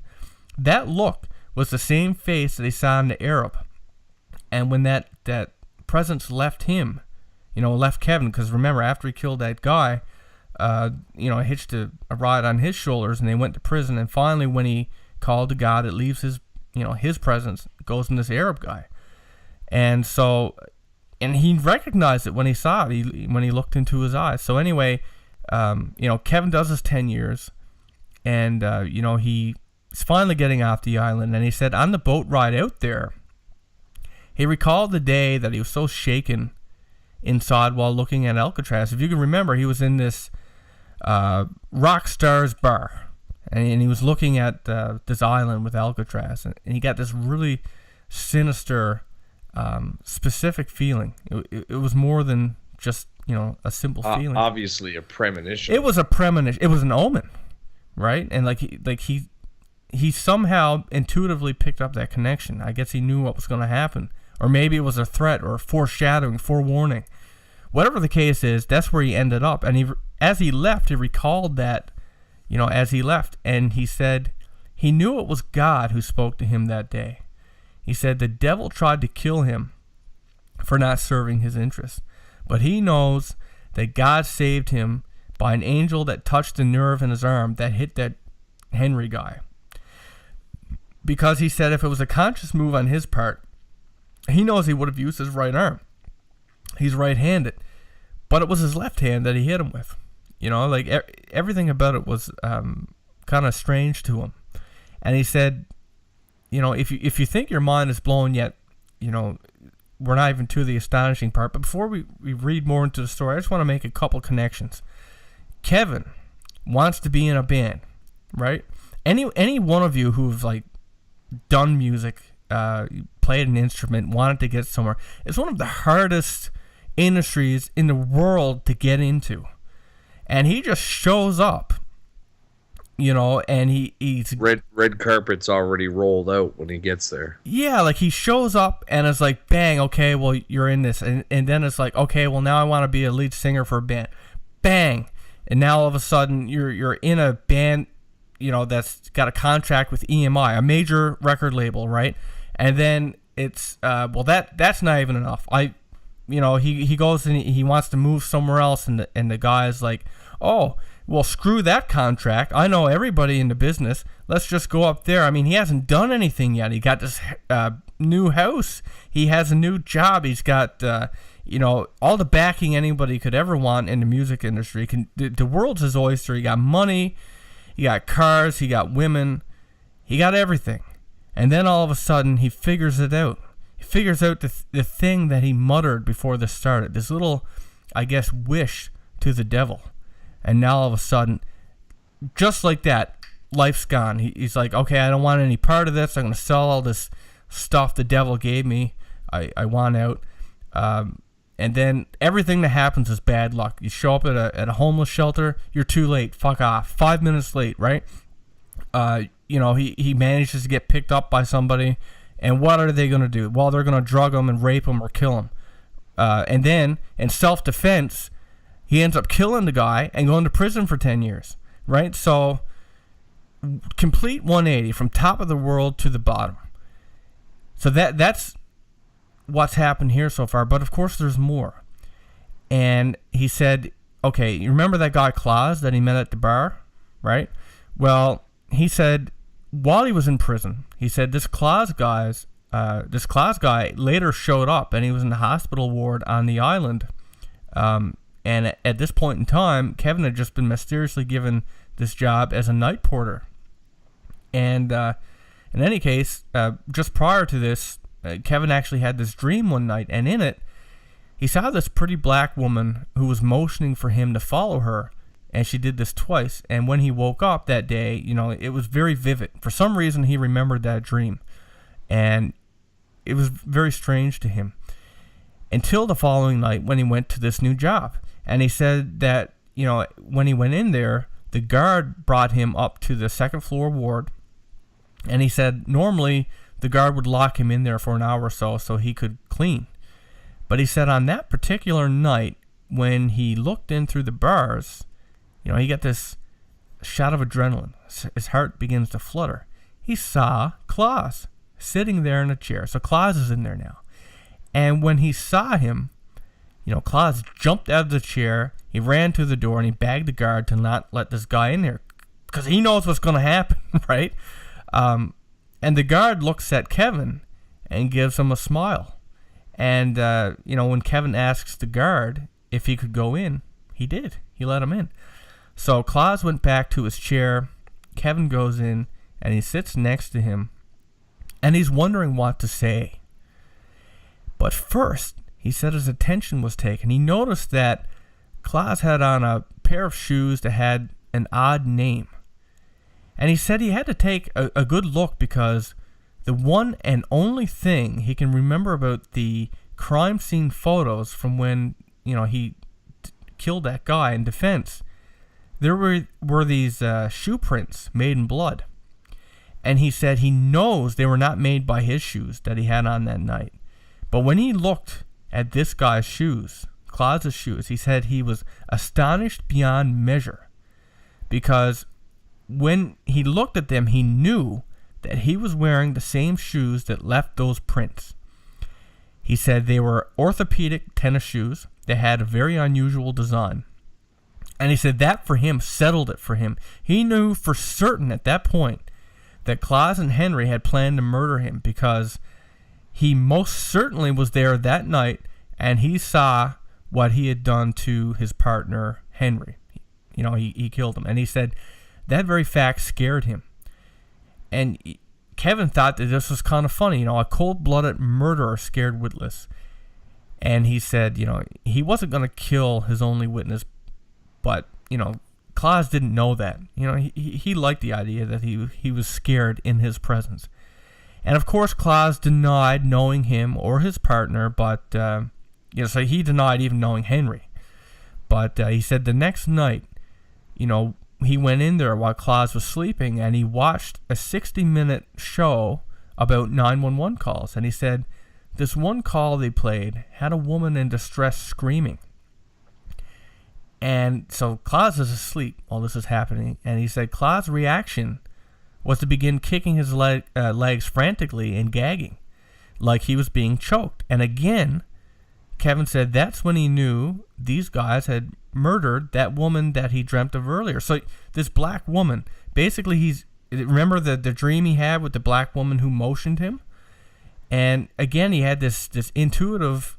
that look was the same face that he saw in the Arab. And when that presence left him, left Kevin, because remember, after he killed that guy, hitched a ride on his shoulders, and they went to prison. And finally, when he called to God, it leaves his presence, goes in this Arab guy. And so, and he recognized it when he saw it, when he looked into his eyes. So anyway, Kevin does his 10 years, and, he's finally getting off the island. And he said on the boat ride out there, he recalled the day that he was so shaken inside while looking at Alcatraz. If you can remember, he was in this rock stars bar, and he was looking at this island with Alcatraz, and he got this really sinister, specific feeling. It was more than just a simple feeling. Obviously, a premonition. It was a premonition. It was an omen, right? And he somehow intuitively picked up that connection. I guess he knew what was going to happen, or maybe it was a threat or a foreshadowing, forewarning. Whatever the case is, that's where he ended up. And as he left, he recalled that, as he left, and he said he knew it was God who spoke to him that day. He said the devil tried to kill him for not serving his interests, but he knows that God saved him by an angel that touched the nerve in his arm that hit that Henry guy. Because he said if it was a conscious move on his part, he knows he would have used his right arm. He's right-handed, but it was his left hand that he hit him with. Everything about it was kind of strange to him. And he said, if you think your mind is blown yet, we're not even to the astonishing part. But before we read more into the story, I just want to make a couple connections. Kevin wants to be in a band, right? Any one of you who've done music, played an instrument, wanted to get somewhere, it's one of the hardest industries in the world to get into. And he just shows up, and he's... Red carpet's already rolled out when he gets there. Yeah, he shows up and it's like, bang, okay, well, you're in this. And then it's like, okay, well, now I want to be a lead singer for a band. Bang! And now all of a sudden you're in a band, that's got a contract with EMI, a major record label, right? And then it's, that's not even enough. He goes and he wants to move somewhere else, and the guy's like, oh, well, screw that contract. I know everybody in the business. Let's just go up there. I mean, he hasn't done anything yet. He got this new house. He has a new job. He's got, all the backing anybody could ever want in the music industry. The world's his oyster. He got money, he got cars, he got women, he got everything. And then all of a sudden, he figures it out. He figures out the thing that he muttered before this started. This little, I guess, wish to the devil. And now all of a sudden, just like that, life's gone. He's like, okay, I don't want any part of this. I'm going to sell all this stuff the devil gave me. I want out. And then everything that happens is bad luck. You show up at a homeless shelter, you're too late. Fuck off. 5 minutes late, right? He manages to get picked up by somebody, and what are they going to do? Well, they're going to drug him and rape him or kill him. And then, in self-defense, he ends up killing the guy and going to prison for 10 years, right? So, complete 180 from top of the world to the bottom. So that's what's happened here so far, but of course there's more. And he said, okay, you remember that guy Claus that he met at the bar, right? Well, he said while he was in prison, he said this Claus guy later showed up, and he was in the hospital ward on the island. And at this point in time, Kevin had just been mysteriously given this job as a night porter. And in any case, just prior to this, Kevin actually had this dream one night, and in it, he saw this pretty black woman who was motioning for him to follow her, and she did this twice. And when he woke up that day, it was very vivid. For some reason, he remembered that dream, and it was very strange to him until the following night when he went to this new job. And he said that, when he went in there, the guard brought him up to the second floor ward, and he said normally the guard would lock him in there for an hour or so he could clean. But he said on that particular night, when he looked in through the bars, he got this shot of adrenaline. His heart begins to flutter. He saw Claus sitting there in a chair. So Claus is in there now. And when he saw him, Claus jumped out of the chair. He ran to the door and he begged the guard to not let this guy in there because he knows what's going to happen, right? And the guard looks at Kevin and gives him a smile. And, when Kevin asks the guard if he could go in, he did. He let him in. So Claus went back to his chair. Kevin goes in and he sits next to him. And he's wondering what to say. But first, he said his attention was taken. He noticed that Claus had on a pair of shoes that had an odd name. And he said he had to take a good look because the one and only thing he can remember about the crime scene photos from when, he killed that guy in defense, there were these shoe prints made in blood. And he said he knows they were not made by his shoes that he had on that night. But when he looked at this guy's shoes, Claus's shoes, he said he was astonished beyond measure because when he looked at them, he knew that he was wearing the same shoes that left those prints. He said they were orthopedic tennis shoes. They had a very unusual design. And he said that for him settled it for him. He knew for certain at that point that Claus and Henry had planned to murder him because he most certainly was there that night and he saw what he had done to his partner, Henry. He killed him. And he said that very fact scared him. And Kevin thought that this was kind of funny. A cold-blooded murderer scared witless. And he said, he wasn't going to kill his only witness. But, Claus didn't know that. He liked the idea that he was scared in his presence. And, of course, Claus denied knowing him or his partner. But, so he denied even knowing Henry. But he said the next night, he went in there while Claus was sleeping and he watched a 60-minute show about 911 calls. And he said this one call they played had a woman in distress screaming. And so Claus is asleep while this is happening. And he said Claus' reaction was to begin kicking his legs frantically and gagging like he was being choked. And again, Kevin said that's when he knew these guys had murdered that woman that he dreamt of earlier. So this black woman, basically remember the dream he had with the black woman who motioned him? And again, he had this intuitive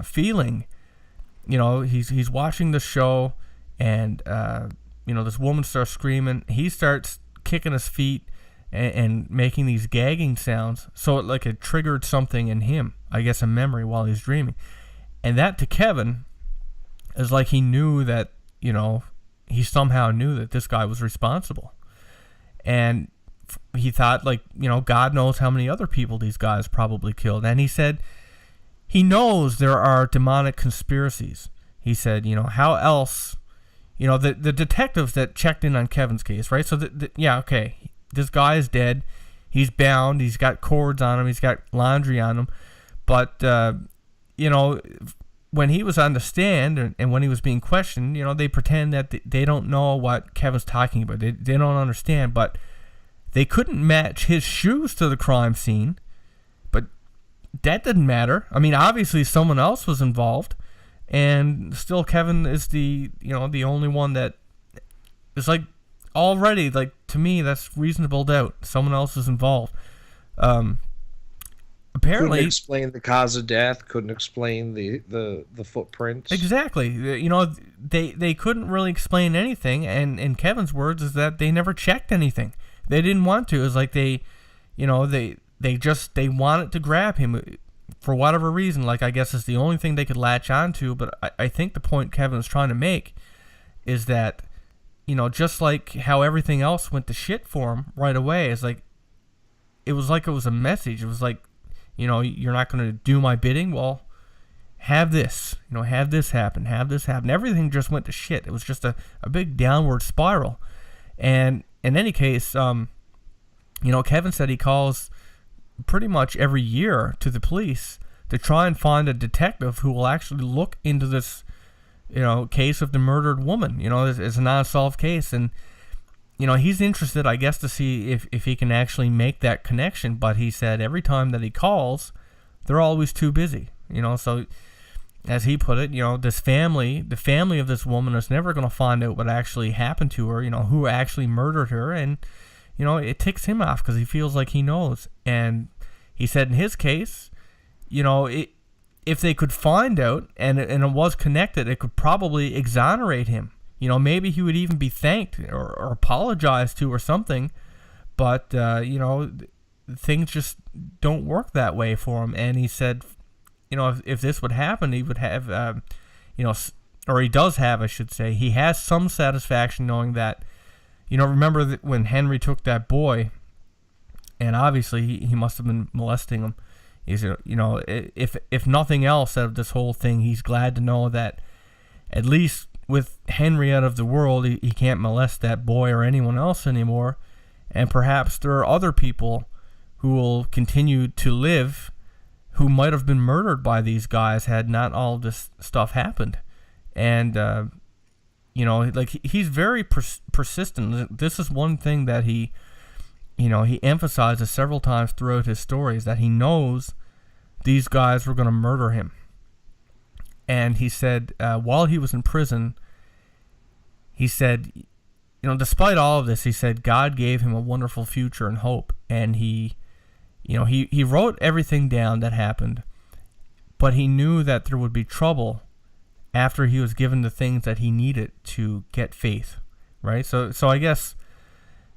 feeling he's watching the show, and this woman starts screaming. He starts kicking his feet and making these gagging sounds. So it triggered something in him, I guess a memory while he's dreaming. And that to Kevin is like he knew that, he somehow knew that this guy was responsible. And he thought God knows how many other people these guys probably killed. And he said he knows there are demonic conspiracies. He said, how else, the detectives that checked in on Kevin's case, right? So okay, this guy is dead. He's bound. He's got cords on him. He's got laundry on him. But, when he was on the stand and when he was being questioned, they pretend that they don't know what Kevin's talking about. They don't understand. But they couldn't match his shoes to the crime scene. But that didn't matter. I mean, obviously someone else was involved. And still Kevin is the only one that is already, to me, that's reasonable doubt. Someone else is involved. Apparently, couldn't explain the cause of death. Couldn't explain the footprints. Exactly. They couldn't really explain anything. And in Kevin's words, is that they never checked anything. They didn't want to. It was like they wanted to grab him for whatever reason. I guess it's the only thing they could latch onto. But I think the point Kevin was trying to make is that, just like how everything else went to shit for him right away, it was a message. It was like, you're not going to do my bidding. Well, have this, have this happen, have this happen. Everything just went to shit. It was just a big downward spiral. And in any case, Kevin said he calls pretty much every year to the police to try and find a detective who will actually look into this, case of the murdered woman. It's an unsolved case. And, he's interested, I guess, to see if he can actually make that connection. But he said every time that he calls, they're always too busy. So as he put it, the family of this woman is never going to find out what actually happened to her, who actually murdered her. And, it ticks him off because he feels like he knows. And he said in his case, if they could find out and it was connected, it could probably exonerate him. Maybe he would even be thanked or apologized to or something. But, things just don't work that way for him. And he said, if this would happen, he would have, or he does have, I should say, he has some satisfaction knowing that, remember that when Henry took that boy, and obviously he must have been molesting him. He said, if nothing else out of this whole thing, he's glad to know that at least with Henry out of the world, he can't molest that boy or anyone else anymore. And perhaps there are other people who will continue to live who might have been murdered by these guys had not all this stuff happened. And, he's very persistent. This is one thing that he emphasizes several times throughout his stories, that he knows these guys were going to murder him. And he said, while he was in prison, he said, despite all of this, he said God gave him a wonderful future and hope. And he wrote everything down that happened, but he knew that there would be trouble after he was given the things that he needed to get faith, right? So I guess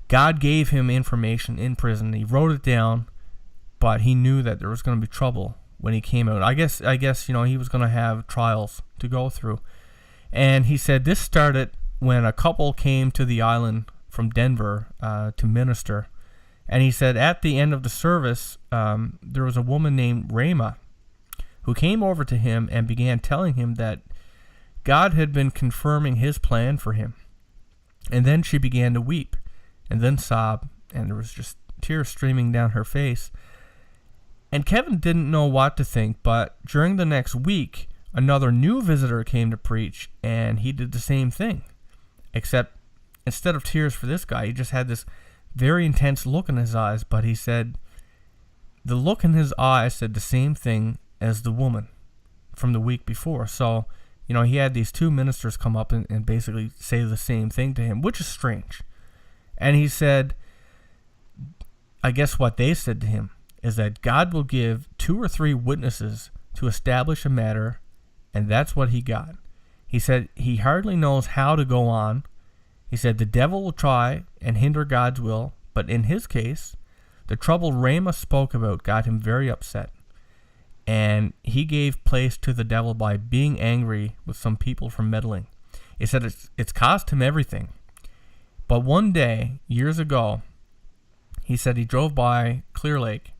God gave him information in prison. He wrote it down, but he knew that there was going to be trouble when he came out. I guess he was going to have trials to go through. And he said this started when a couple came to the island from Denver to minister. And he said at the end of the service, there was a woman named Rama who came over to him and began telling him that God had been confirming his plan for him. And then she began to weep and then sob, and there was just tears streaming down her face. And Kevin didn't know what to think, but during the next week, another new visitor came to preach, and he did the same thing. Except instead of tears for this guy, he just had this very intense look in his eyes. But he said the look in his eyes said the same thing as the woman from the week before. So, he had these two ministers come up and basically say the same thing to him, which is strange. And he said, I guess what they said to him is that God will give 2 or 3 witnesses to establish a matter, and that's what he got. He said he hardly knows how to go on. He said the devil will try and hinder God's will, but in his case, the trouble Rama spoke about got him very upset. And he gave place to the devil by being angry with some people for meddling. He said it's cost him everything. But one day, years ago, he said he drove by Clear Lake,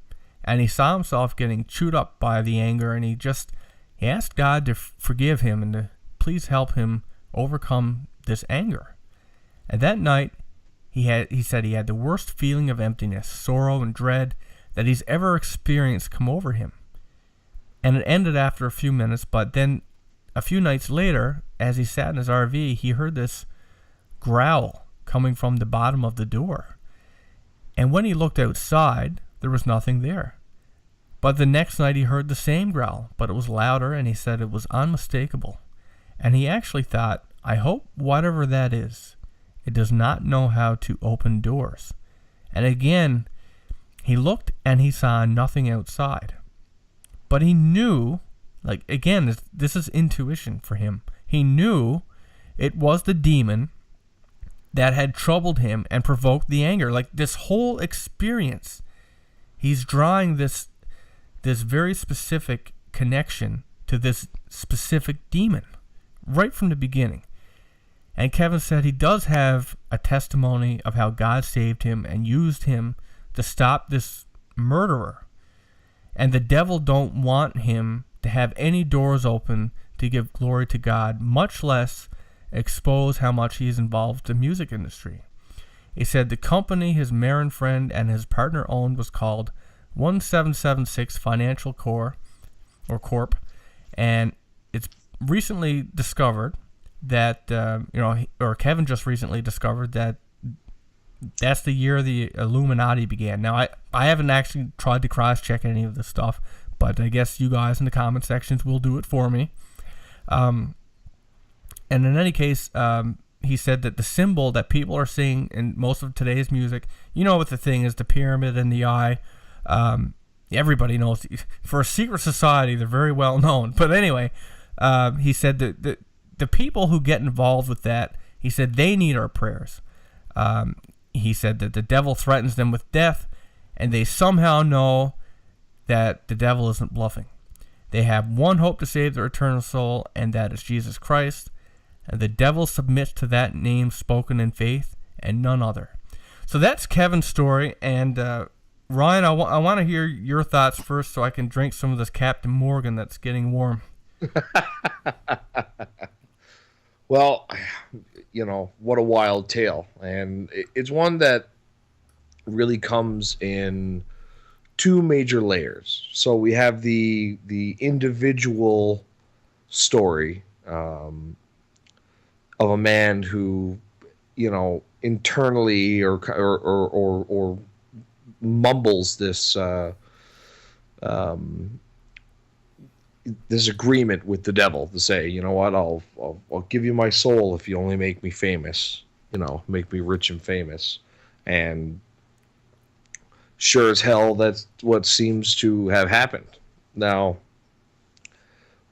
and he saw himself getting chewed up by the anger, and he asked God to forgive him and to please help him overcome this anger. And that night, he said he had the worst feeling of emptiness, sorrow, and dread that he's ever experienced come over him. And it ended after a few minutes, but then a few nights later, as he sat in his RV, he heard this growl coming from the bottom of the door. And when he looked outside, there was nothing there. But the next night he heard the same growl, but it was louder, and he said it was unmistakable. And he actually thought, I hope whatever that is, it does not know how to open doors. And again, he looked and he saw nothing outside. But he knew, like, again, this is intuition for him. He knew it was the demon that had troubled him and provoked the anger. Like, this whole experience, he's drawing this very specific connection to this specific demon right from the beginning. And Kevin said he does have a testimony of how God saved him and used him to stop this murderer. And the devil don't want him to have any doors open to give glory to God, much less expose how much he is involved in the music industry. He said the company his Marin friend and his partner owned was called 1776 Financial Corp, and it's recently discovered that, Kevin just recently discovered that that's the year the Illuminati began. Now, I haven't actually tried to cross-check any of this stuff, but I guess you guys in the comment sections will do it for me. And in any case, he said that the symbol that people are seeing in most of today's music, you know what the thing is, the pyramid and the eye. Everybody knows. For a secret society, they're very well known. But anyway, he said that the people who get involved with that, he said they need our prayers. He said that the devil threatens them with death, and they somehow know that the devil isn't bluffing. They have one hope to save their eternal soul, and that is Jesus Christ. And the devil submits to that name spoken in faith, and none other. So that's Kevin's story. And Ryan, I want to hear your thoughts first, so I can drink some of this Captain Morgan that's getting warm. Well, what a wild tale. And it's one that really comes in two major layers. So we have the individual story of a man who, internally or mumbles this this agreement with the devil to say, you know what, I'll give you my soul if you only make me famous, make me rich and famous. And sure as hell, that's what seems to have happened. Now,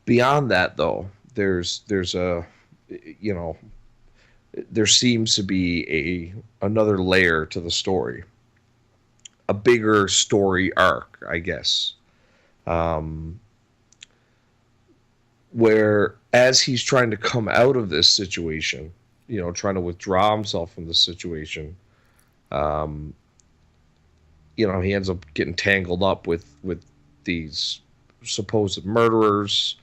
beyond that, though, there seems to be another layer to the story, a bigger story arc, I guess. Where as he's trying to come out of this situation, trying to withdraw himself from this situation, he ends up getting tangled up with these supposed murderers,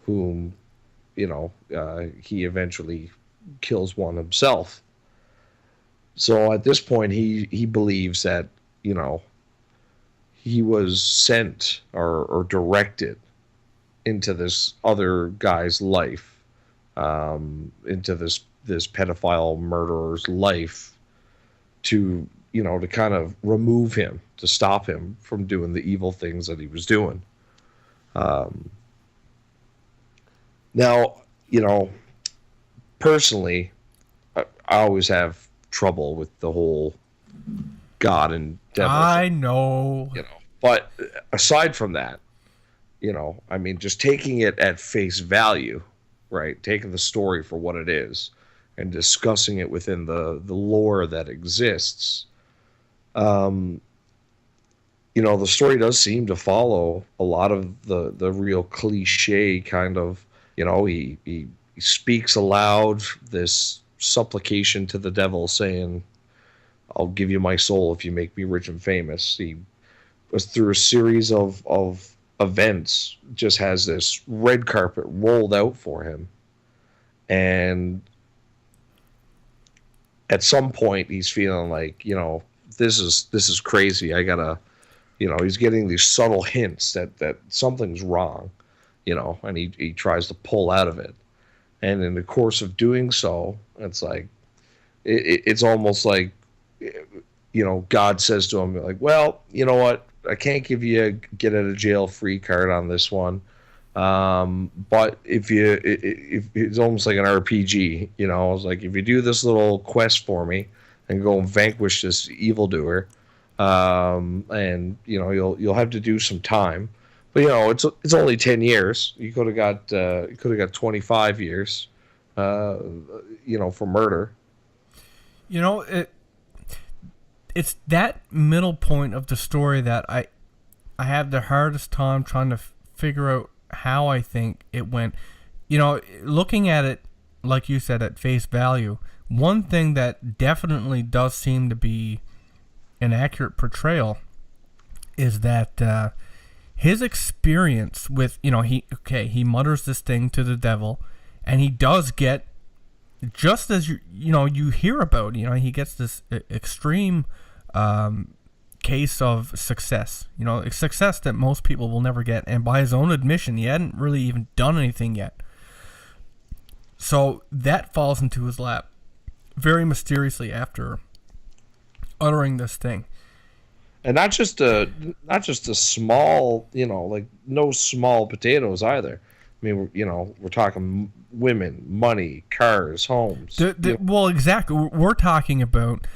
whom, he eventually kills one himself. So at this point, he believes that, he was sent or directed into this other guy's life, into this pedophile murderer's life, to kind of remove him, to stop him from doing the evil things that he was doing. Now, personally, I always have trouble with the whole God and devil. I know. But aside from that, I mean, just taking it at face value, right? Taking the story for what it is and discussing it within the lore that exists. Um, the story does seem to follow a lot of the real cliche kind of, he speaks aloud this supplication to the devil saying, I'll give you my soul if you make me rich and famous. He was through a series of events, just has this red carpet rolled out for him. And at some point he's feeling like, this is crazy. I gotta, he's getting these subtle hints that something's wrong, and he tries to pull out of it. And in the course of doing so, it's like, it's almost like, God says to him, like, well, you know what? I can't give you a get out of jail free card on this one. But if it's almost like an RPG, it's like, if you do this little quest for me and go and vanquish this evildoer, and you'll have to do some time, but it's only 10 years. You could have got 25 years, for murder. It's that middle point of the story that I have the hardest time trying to figure out how I think it went. Looking at it, like you said, at face value, one thing that definitely does seem to be an accurate portrayal is that his experience with, he mutters this thing to the devil, and he does get, just as you hear about, he gets this extreme case of success, success that most people will never get. And by his own admission, he hadn't really even done anything yet. So that falls into his lap very mysteriously after uttering this thing. And not just a small, like no small potatoes either. I mean, we're talking women, money, cars, homes. Well, exactly. We're talking about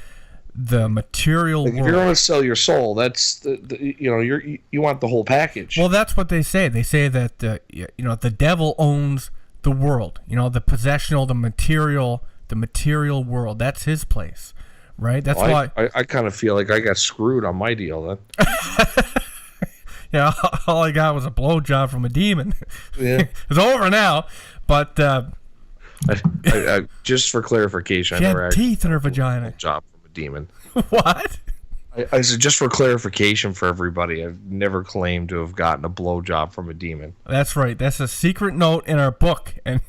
the material world. If you're going to sell your soul, that's you want the whole package. Well, that's what they say. They say that the devil owns the world. The possessional, the material world. That's his place, right? That's why I kind of feel like I got screwed on my deal then. All I got was a blowjob from a demon. Yeah. It's over now, but I, just for clarification, she I had never teeth in her vagina. Job from a demon. What? I said, just for clarification for everybody, I've never claimed to have gotten a blowjob from a demon. That's right. That's a secret note in our book, and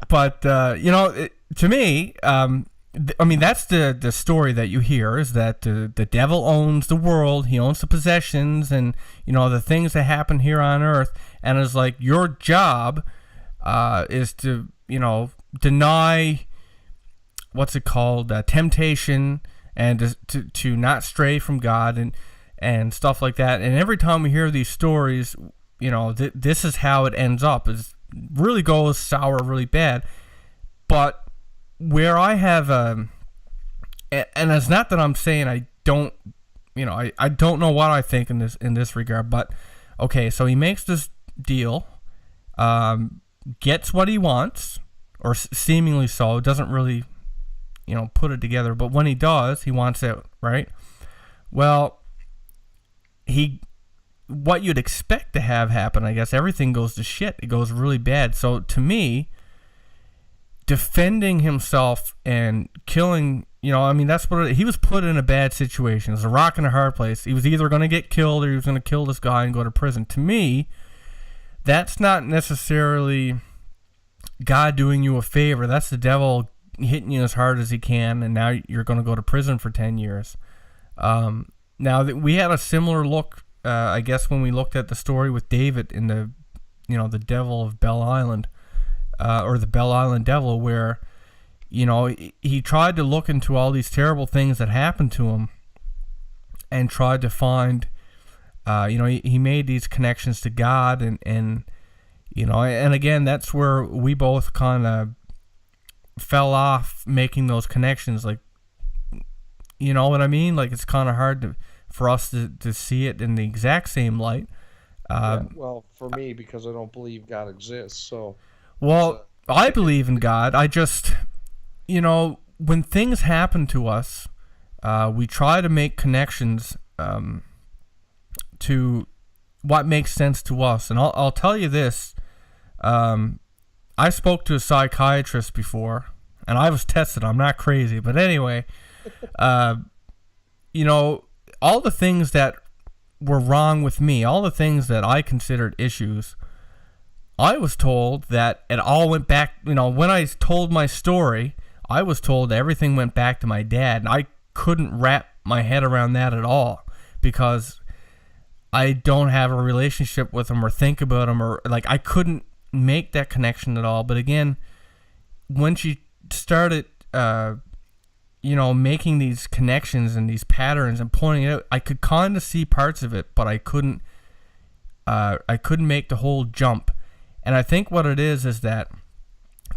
but to me, I mean, that's the story that you hear, is that the devil owns the world. He owns the possessions and, the things that happen here on earth. And it's like, your job is to, deny, what's it called, temptation, and to not stray from God and stuff like that. And every time we hear these stories, this is how it ends up. It really goes sour really bad. But where I have and it's not that I'm saying I don't, I don't know what I think in this regard, but okay, so he makes this deal, gets what he wants, or seemingly so, doesn't really, put it together, but when he does, he wants it, right? Well, what you'd expect to have happen, I guess, everything goes to shit. It goes really bad. So to me, defending himself and killing, that's what he was put in a bad situation. It was a rock and a hard place. He was either going to get killed or he was going to kill this guy and go to prison. To me, that's not necessarily God doing you a favor. That's the devil hitting you as hard as he can, and now you're going to go to prison for 10 years. Now, we had a similar look, I guess, when we looked at the story with David in the devil of Bell Island. Or the Bell Island Devil, where, he tried to look into all these terrible things that happened to him and tried to find, he made these connections to God and again, that's where we both kind of fell off making those connections. Like, you know what I mean? Like, it's kind of hard to for us to see it in the exact same light. Well, for me, because I don't believe God exists, so. Well, I believe in God. I just, when things happen to us, we try to make connections to what makes sense to us. And I'll tell you this. I spoke to a psychiatrist before, and I was tested. I'm not crazy. But anyway, all the things that were wrong with me, all the things that I considered issues, I was told that it all went back, when I told my story, I was told that everything went back to my dad, and I couldn't wrap my head around that at all, because I don't have a relationship with him or think about him, or I couldn't make that connection at all. But again, when she started, making these connections and these patterns and pointing it out, I could kind of see parts of it, but I couldn't make the whole jump. And I think what it is that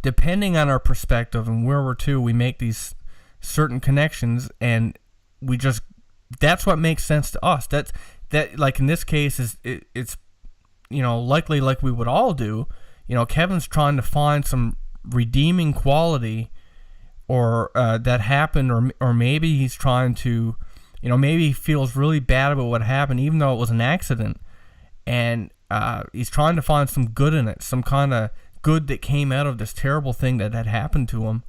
depending on our perspective and where we're to, we make these certain connections, and that's what makes sense to us. That like in this case it's likely like we would all do. Kevin's trying to find some redeeming quality or that happened, or maybe he's trying to, maybe he feels really bad about what happened, even though it was an accident, and he's trying to find some good in it, some kind of good that came out of this terrible thing that had happened to him.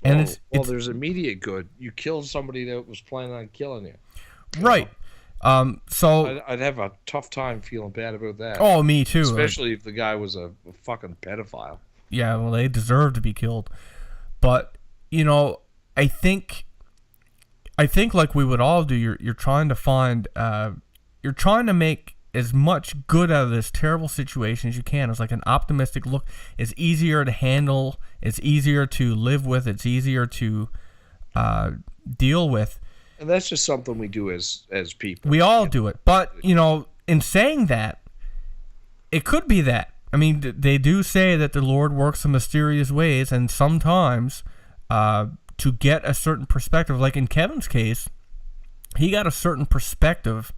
And there's immediate good. You killed somebody that was planning on killing you. Right. So I'd have a tough time feeling bad about that. Oh, me too. Especially if the guy was a fucking pedophile. Yeah, well, they deserve to be killed. But I think like we would all do, you're trying to find, you're trying to make as much good out of this terrible situation as you can. It's like an optimistic look. It's easier to handle. It's easier to live with. It's easier to deal with. And that's just something we do as people. We all do it. But, in saying that, it could be that. I mean, they do say that the Lord works in mysterious ways, and sometimes to get a certain perspective, like in Kevin's case, he got a certain perspective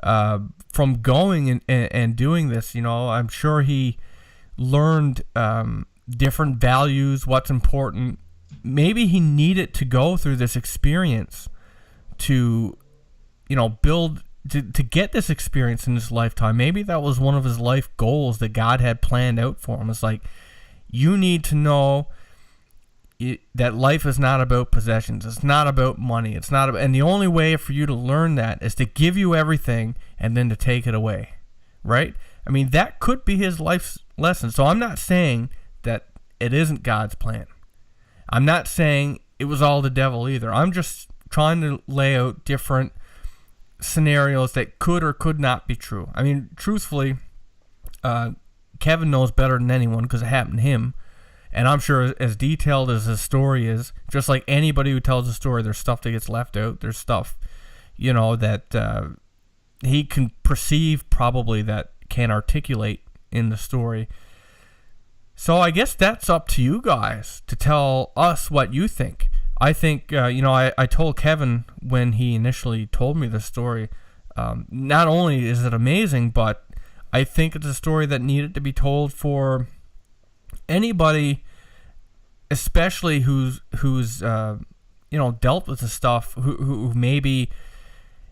from going and doing this. I'm sure he learned different values, what's important. Maybe he needed to go through this experience to build, to get this experience in his lifetime. Maybe that was one of his life goals that God had planned out for him. It's like, you need to know that life is not about possessions. It's not about money. It's not about, and the only way for you to learn that is to give you everything and then to take it away, right? I mean, that could be his life's lesson. So I'm not saying that it isn't God's plan. I'm not saying it was all the devil either. I'm just trying to lay out different scenarios that could or could not be true. I mean, truthfully, Kevin knows better than anyone because it happened to him. And I'm sure as detailed as his story is, just like anybody who tells a story, there's stuff that gets left out. There's stuff, that he can perceive probably that can't articulate in the story. So I guess that's up to you guys to tell us what you think. I think, I told Kevin when he initially told me the story, not only is it amazing, but I think it's a story that needed to be told for anybody, especially who's dealt with the stuff, who maybe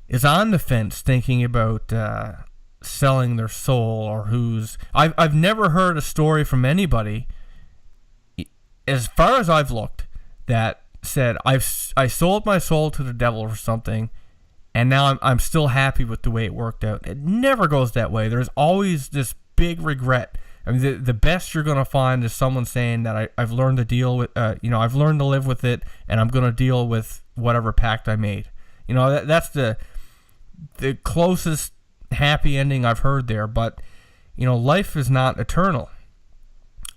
is on the fence thinking about selling their soul, or I've never heard a story from anybody, as far as I've looked, that said I sold my soul to the devil for something, and now I'm still happy with the way it worked out. It never goes that way. There's always this big regret. I mean, the best you're going to find is someone saying that I've learned to deal with, I've learned to live with it, and I'm going to deal with whatever pact I made. That's the closest happy ending I've heard there. But, life is not eternal,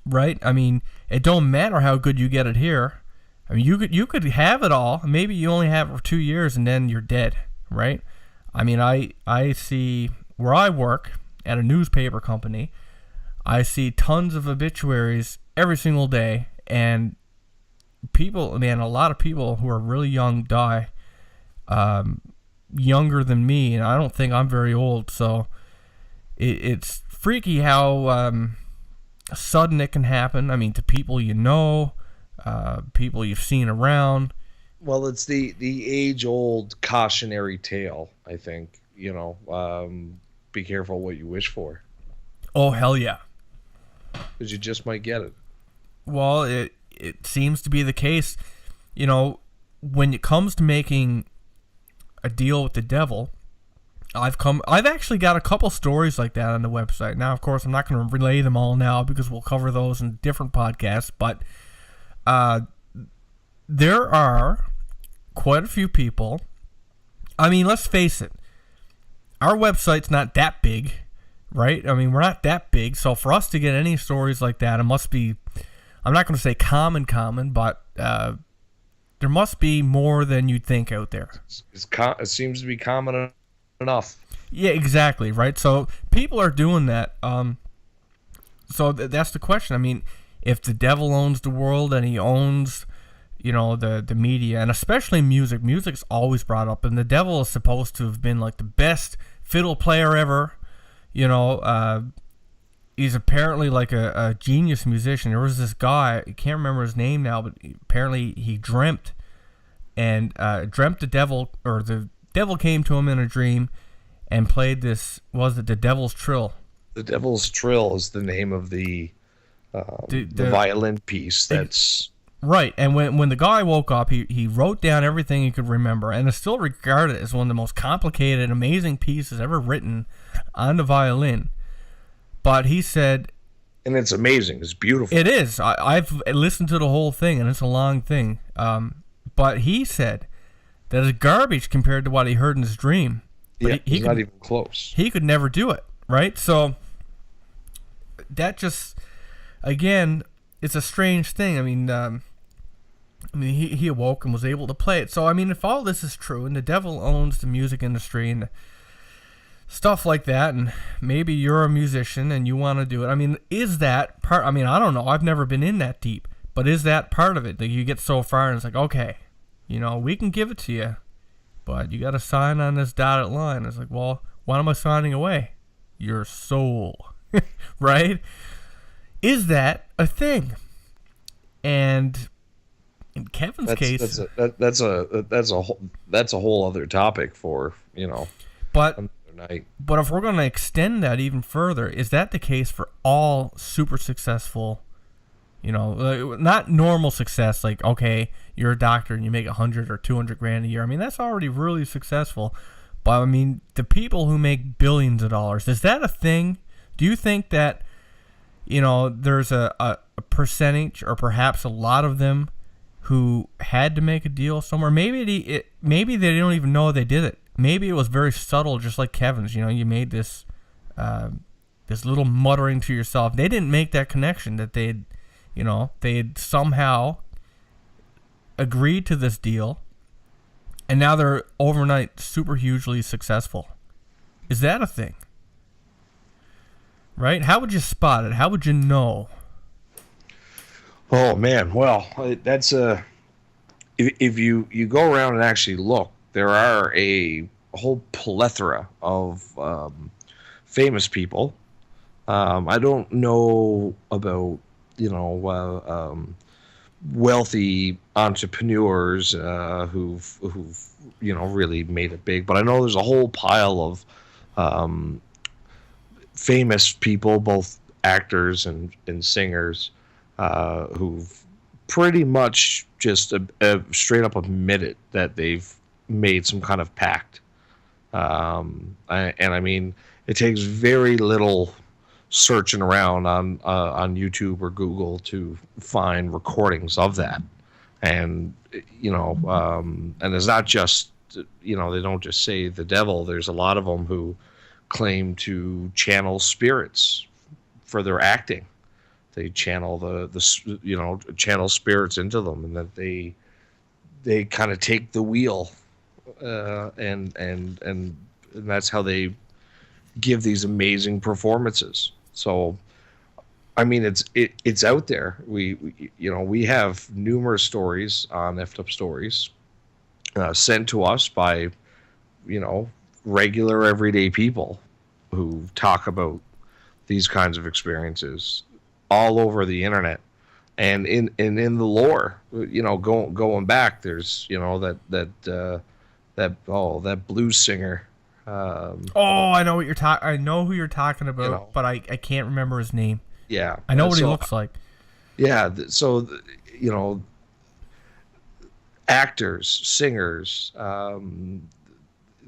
right? I mean, it don't matter how good you get it here. I mean, you could have it all. Maybe you only have it for 2 years, and then you're dead, right? I mean, I see where I work at a newspaper company, I see tons of obituaries every single day, and people, a lot of people who are really young die. younger than me, and I don't think I'm very old. So it's freaky how sudden it can happen. I mean, to people you know, people you've seen around. Well, it's the age-old cautionary tale, I think. Be careful what you wish for, Oh, hell yeah. because you just might get it. Well, it seems to be the case. When it comes to making a deal with the devil, I've actually got a couple stories like that on the website. Now, of course, I'm not going to relay them all now because we'll cover those in different podcasts, but there are quite a few people. I mean, let's face it. Our website's not that big, right? I mean, we're not that big, so for us to get any stories like that, it must be, I'm not going to say common, but there must be more than you'd think out there. It seems to be common enough. Yeah, exactly, right? So people are doing that. So that's the question. I mean, if the devil owns the world and he owns, the media, and especially music, music's always brought up, and the devil is supposed to have been like the best fiddle player ever. He's apparently like a genius musician. There was this guy, I can't remember his name now, but apparently he dreamt the devil, or the devil came to him in a dream and played this, was it the Devil's Trill? The Devil's Trill is the name of the violin piece that's... Right, and when the guy woke up, he wrote down everything he could remember, and is still regarded as one of the most complicated, amazing pieces ever written on the violin. But he said... And it's amazing. It's beautiful. It is. I've listened to the whole thing, and it's a long thing. But he said that it's garbage compared to what he heard in his dream. But he's not even close. He could never do it, right? So that just, again, it's a strange thing. I mean, he awoke and was able to play it. So, I mean, if all this is true, and the devil owns the music industry and stuff like that, and maybe you're a musician and you want to do it, I mean, is that part? I mean, I don't know. I've never been in that deep. But is that part of it? That you get so far and it's like, okay, we can give it to you, but you got to sign on this dotted line. It's like, well, what am I signing away? Your soul, right? Is that a thing? And in Kevin's case, that's a whole other topic for But another night. But if we're going to extend that even further, is that the case for all super successful? Not normal success, like, okay, you're a doctor and you make 100 or 200 grand a year. I mean, that's already really successful. But I mean, the people who make billions of dollars, is that a thing? Do you think that, there's a percentage, or perhaps a lot of them, who had to make a deal somewhere? Maybe they don't even know they did it. Maybe it was very subtle, just like Kevin's. You made this little muttering to yourself. They didn't make that connection that they'd somehow agreed to this deal, and now they're overnight super hugely successful. Is that a thing? Right? How would you spot it? How would you know? Oh man, well, that's if you go around and actually look, there are a whole plethora of famous people. I don't know about wealthy entrepreneurs who've really made it big, but I know there's a whole pile of famous people, both actors and singers, who've pretty much just straight up admitted that they've made some kind of pact. And I mean, it takes very little searching around on YouTube or Google to find recordings of that. And and it's not just they don't just say the devil. There's a lot of them who claim to channel spirits for their acting. They channel the channel spirits into them, and that they kind of take the wheel, and that's how they give these amazing performances. So, I mean, it's out there. We have numerous stories on Effed Up Stories sent to us by regular everyday people who talk about these kinds of experiences all over the internet. And in the lore, going back, there's that blues singer. I know what you're talking. I know who you're talking about, but I can't remember his name. Yeah, I know what he looks like. Yeah, actors, singers,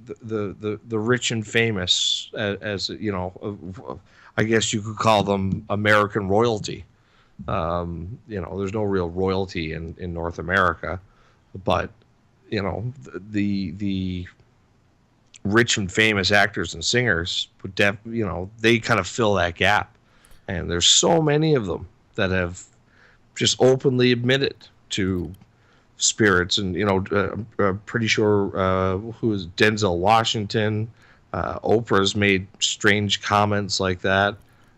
the rich and famous, as I guess you could call them American royalty. There's no real royalty in North America, but the rich and famous actors and singers would they kind of fill that gap, and there's so many of them that have just openly admitted to spirits. And I'm pretty sure who is Denzel Washington, Oprah's made strange comments like that.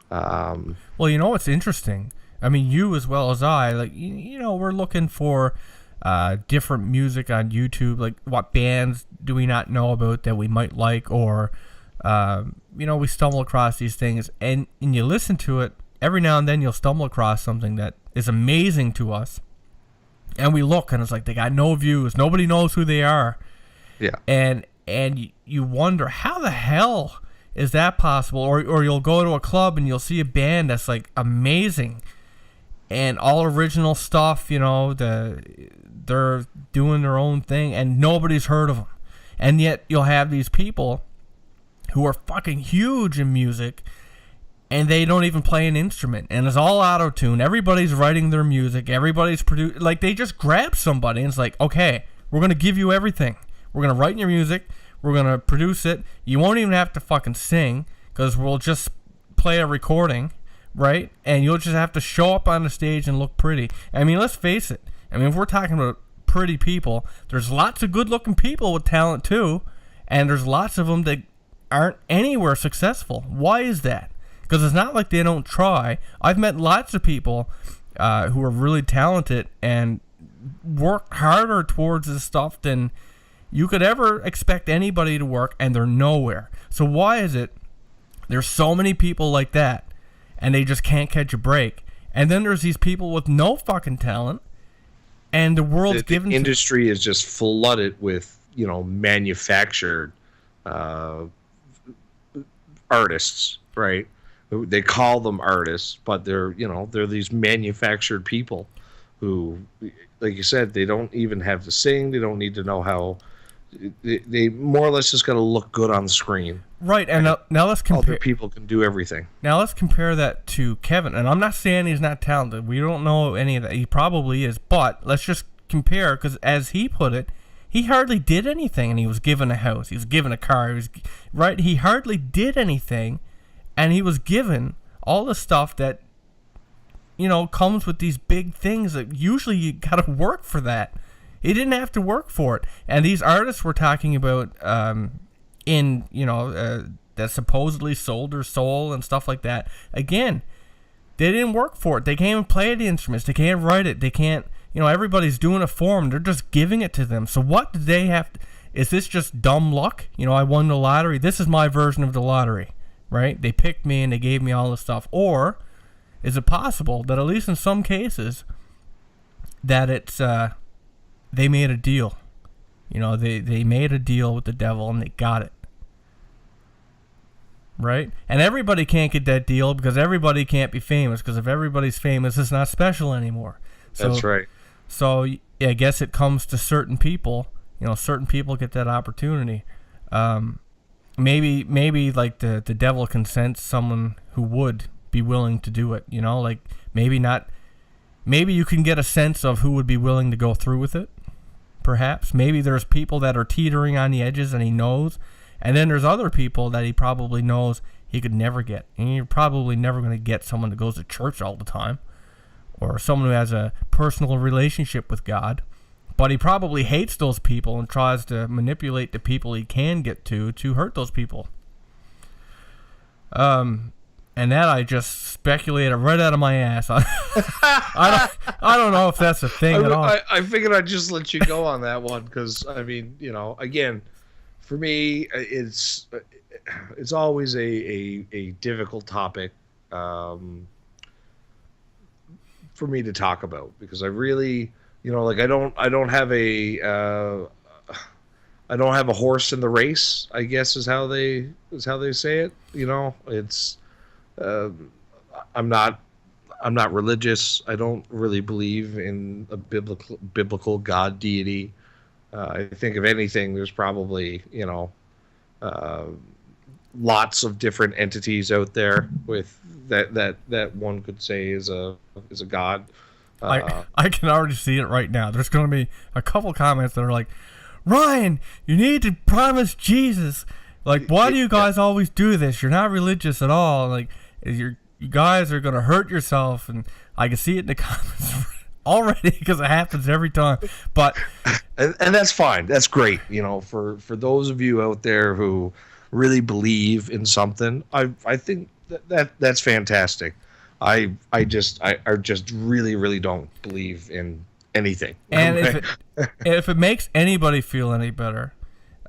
Well, what's interesting, I mean, you as well as I, like, we're looking for different music on YouTube, like what bands do we not know about that we might like, or we stumble across these things, and you listen to it. Every now and then you'll stumble across something that is amazing to us, and we look and it's like they got no views, nobody knows who they are. Yeah. And you wonder, how the hell is that possible? Or you'll go to a club and you'll see a band that's like amazing and all original stuff, they're doing their own thing and nobody's heard of them. And yet you'll have these people who are fucking huge in music and they don't even play an instrument, and it's all auto-tune. Everybody's writing their music, everybody's producing, like they just grab somebody and it's like, okay, we're going to give you everything. We're going to write your music, we're going to produce it. You won't even have to fucking sing, because we'll just play a recording, right? And you'll just have to show up on the stage and look pretty. I mean, let's face it. I mean, if we're talking about pretty people, there's lots of good-looking people with talent too, and there's lots of them that aren't anywhere successful. Why is that? Because it's not like they don't try. I've met lots of people who are really talented and work harder towards this stuff than you could ever expect anybody to work, and they're nowhere. So why is it there's so many people like that and they just can't catch a break? And then there's these people with no fucking talent, and the world's given the industry is just flooded with manufactured artists, right? They call them artists, but they're these manufactured people who, like you said, they don't even have to sing. They don't need to know how. They more or less just got to look good on the screen. Right, and now let's compare. Other people can do everything. Now let's compare that to Kevin. And I'm not saying he's not talented. We don't know any of that. He probably is. But let's just compare, because as he put it, he hardly did anything, and he was given a house. He was given a car. He hardly did anything, and he was given all the stuff that comes with these big things that usually you got to work for that. He didn't have to work for it. And these artists we're talking about that supposedly sold their soul and stuff like that, again, they didn't work for it. They can't even play the instruments. They can't write it. They can't, everybody's doing it for them. They're just giving it to them. So what do they have to, is this just dumb luck? I won the lottery. This is my version of the lottery, right? They picked me and they gave me all this stuff. Or is it possible that at least in some cases that it's, they made a deal. They made a deal with the devil and they got it. Right? And everybody can't get that deal because everybody can't be famous, because if everybody's famous, it's not special anymore. That's right. So I guess it comes to certain people. Certain people get that opportunity. Maybe like the devil can sense someone who would be willing to do it. Like maybe not. Maybe you can get a sense of who would be willing to go through with it. Perhaps. Maybe there's people that are teetering on the edges and he knows. And then there's other people that he probably knows he could never get. And you're probably never going to get someone that goes to church all the time, or someone who has a personal relationship with God. But he probably hates those people and tries to manipulate the people he can get to hurt those people. And that I just speculated right out of my ass. I don't know if that's a thing at all. I figured I'd just let you go on that one because, again, for me, it's always a difficult topic for me to talk about because I really, like I don't have I don't have a horse in the race, I guess is how they say it. It's uh, I'm not I'm not religious. I don't really believe in a biblical God deity. I think if anything, there's probably uh, lots of different entities out there with that one could say is a god. Uh, I can already see it right now. There's going to be a couple comments that are like, Ryan, you need to promise Jesus. Like, why do you guys always do this? You're not religious at all. Like, you guys are going to hurt yourself. And I can see it in the comments already because it happens every time. But and that's fine. That's great. For those of you out there who really believe in something, I think that's fantastic. I just really really don't believe in anything. And if it makes anybody feel any better,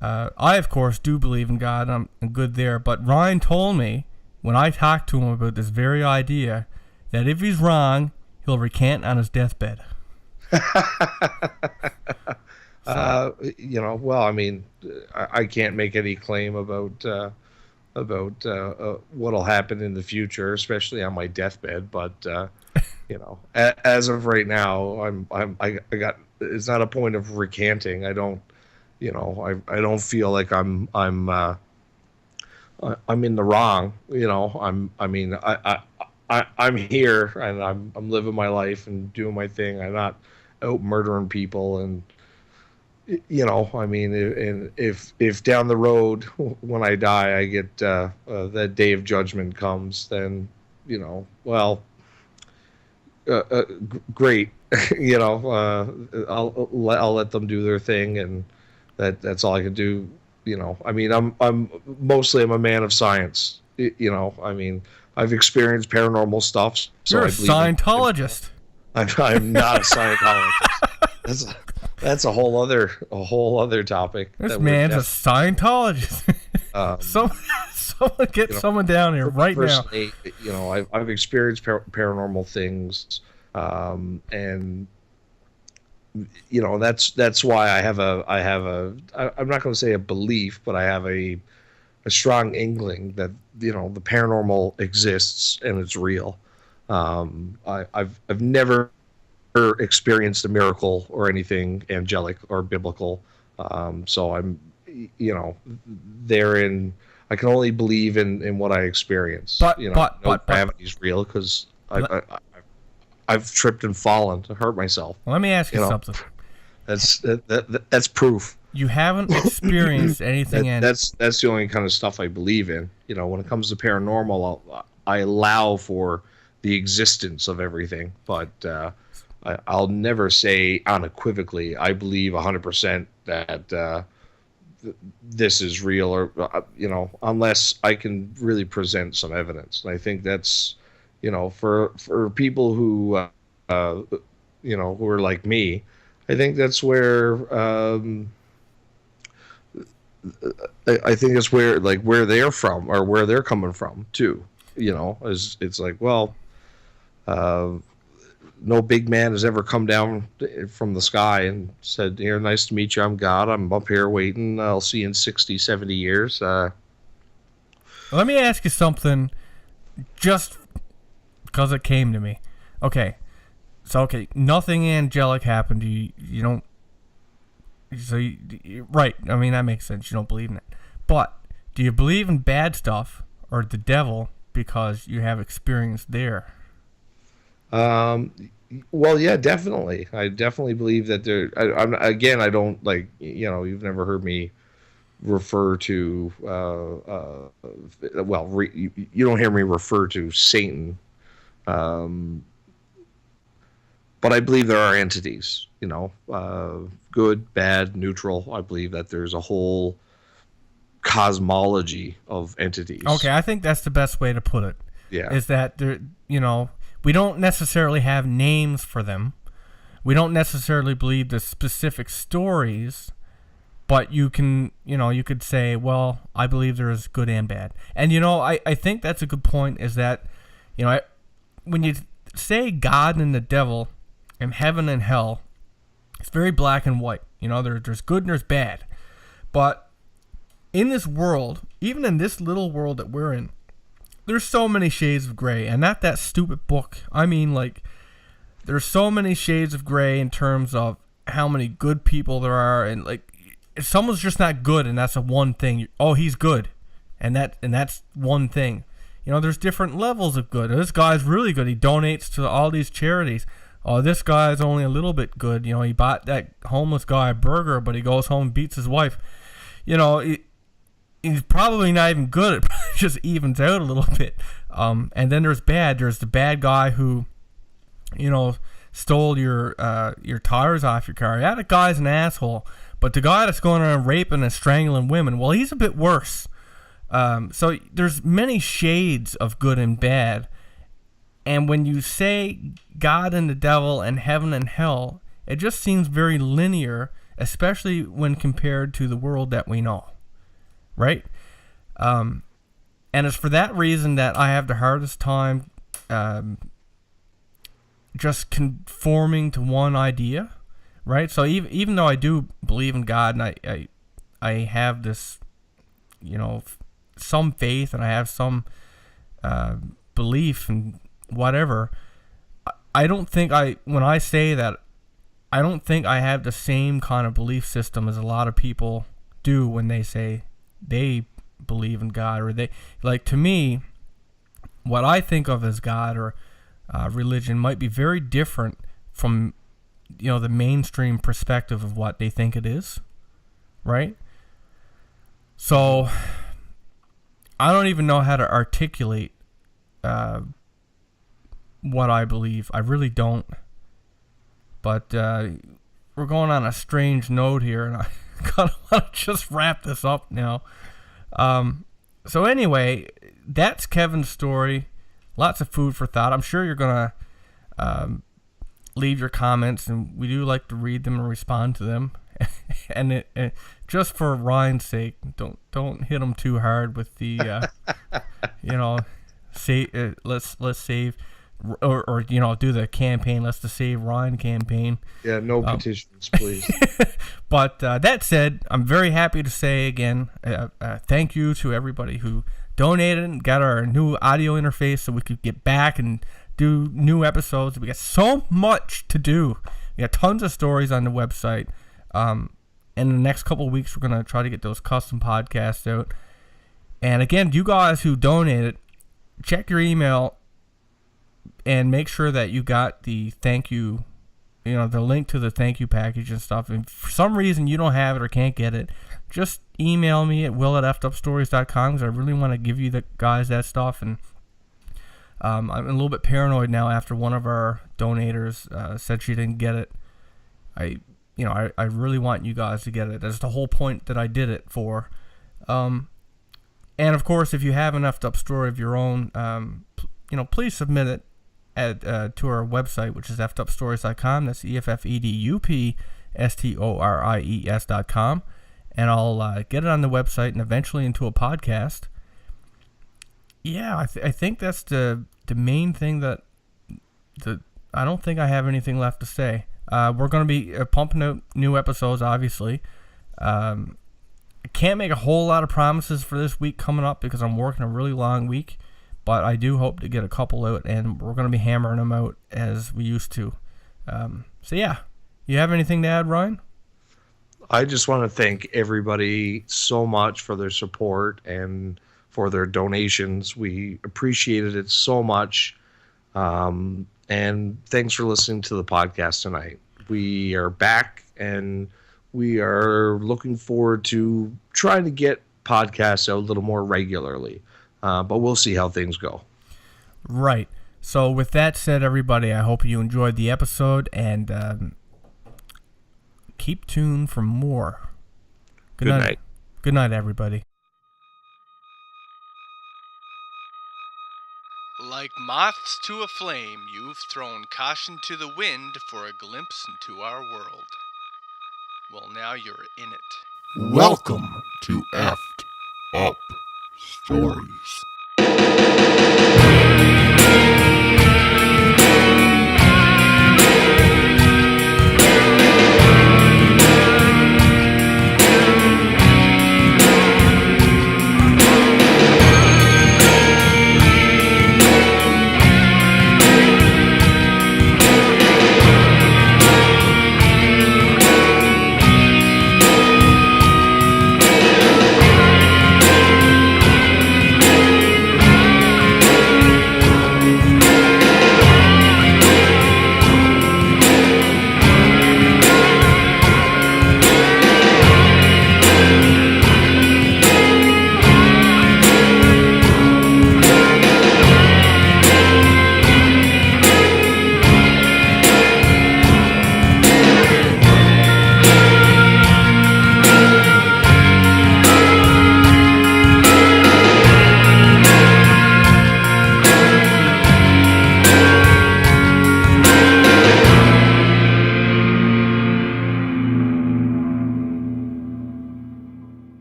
I of course do believe in God. I'm good there. But Ryan told me when I talked to him about this very idea that if he's wrong, he'll recant on his deathbed. Well, I mean, I can't make any claim about what'll happen in the future, especially on my deathbed. But as of right now, I got. It's not a point of recanting. I don't, I don't feel like I'm in the wrong. I'm here and I'm living my life and doing my thing. I'm not out murdering people and. And if down the road when I die, I get that day of judgment comes, then great. I'll let them do their thing, and that's all I can do. I'm mostly a man of science. I've experienced paranormal stuff. So You're I a believe Scientologist. I'm not a Scientologist. That's a whole other topic. This man's a Scientologist. Someone get someone down here right now. Personally, I've experienced paranormal things, and that's why I have I'm not going to say a belief, but I have a strong inkling that the paranormal exists and it's real. I've never experienced a miracle or anything angelic or biblical, so I'm therein I can only believe in what I experience. But gravity's real because I've tripped and fallen to hurt myself. Let me ask you something. That's proof. You haven't experienced anything. That's the only kind of stuff I believe in. When it comes to paranormal, I allow for the existence of everything, but I'll never say unequivocally I believe 100% that this is real, or unless I can really present some evidence. And I think that's for people who who are like me, I think that's where I think it's where they're from or where they're coming from too. It's like, well, no big man has ever come down from the sky and said, here, nice to meet you, I'm God, I'm up here waiting, I'll see you in 60, 70 years. Let me ask you something just because it came to me. Okay, nothing angelic happened to you. You don't. So, right, I mean, that makes sense. You don't believe in it. But do you believe in bad stuff or the devil because you have experience there? Well, yeah, definitely. I definitely believe that there. I don't like. You've never heard me refer to. You don't hear me refer to Satan. But I believe there are entities. Good, bad, neutral. I believe that there's a whole cosmology of entities. Okay, I think that's the best way to put it. Yeah. Is that there? We don't necessarily have names for them. We don't necessarily believe the specific stories, but you could say, well, I believe there is good and bad. And, I think that's a good point, is that, when you say God and the devil and heaven and hell, it's very black and white. There's good and there's bad. But in this world, even in this little world that we're in, there's so many shades of gray. And not that stupid book. I mean, like, there's so many shades of gray in terms of how many good people there are. And, like, if someone's just not good and that's a one thing, oh, he's good. And that's one thing. There's different levels of good. This guy's really good. He donates to all these charities. Oh, this guy's only a little bit good. He bought that homeless guy a burger, but he goes home and beats his wife. He's probably not even good. It probably just evens out a little bit. And then there's bad. There's the bad guy who, stole your tires off your car. Yeah, that guy's an asshole. But the guy that's going around raping and strangling women, well, he's a bit worse. So there's many shades of good and bad. And when you say God and the devil and heaven and hell, it just seems very linear, especially when compared to the world that we know, right? And it's for that reason that I have the hardest time just conforming to one idea, right? So even though I do believe in God and I have this, some faith and I have some belief and whatever, I don't think when I say that, I don't think I have the same kind of belief system as a lot of people do when they say they believe in God, or to me, what I think of as God or religion might be very different from, the mainstream perspective of what they think it is, right? So I don't even know how to articulate what I believe. I really don't. But we're going on a strange note here, and I kind of want to just wrap this up now. So anyway, that's Kevin's story. Lots of food for thought. I'm sure you're going to leave your comments, and we do like to read them and respond to them. And just for Ryan's sake, don't hit him too hard with the, let's save. Or do the campaign. Let's the Save Ryan campaign. Yeah, no petitions, please. But that said, I'm very happy to say again, thank you to everybody who donated and got our new audio interface so we could get back and do new episodes. We got so much to do. We got tons of stories on the website. In the next couple of weeks, we're going to try to get those custom podcasts out. And again, you guys who donated, check your email and make sure that you got the thank you, the link to the thank you package and stuff. And for some reason you don't have it or can't get it, just email me at will@ftupstories.com, because I really want to give you the guys that stuff. And I'm a little bit paranoid now after one of our donators said she didn't get it. I really want you guys to get it. That's the whole point that I did it for. And of course, if you have an effed up story of your own, please submit it to our website, which is ftupstories.com. That's EFFEDUPSTORIES.com. And I'll get it on the website and eventually into a podcast. Yeah, I think that's the main thing that I don't think I have anything left to say. We're going to be pumping out new episodes, obviously. I can't make a whole lot of promises for this week coming up because I'm working a really long week. But I do hope to get a couple out, and we're going to be hammering them out as we used to. So, yeah. You have anything to add, Ryan? I just want to thank everybody so much for their support and for their donations. We appreciated it so much. And thanks for listening to the podcast tonight. We are back, and we are looking forward to trying to get podcasts out a little more regularly. But we'll see how things go. Right. So with that said, everybody, I hope you enjoyed the episode, and keep tuned for more. Good night. Good night, everybody. Like moths to a flame, you've thrown caution to the wind for a glimpse into our world. Well, now you're in it. Welcome to Effed Up Stories.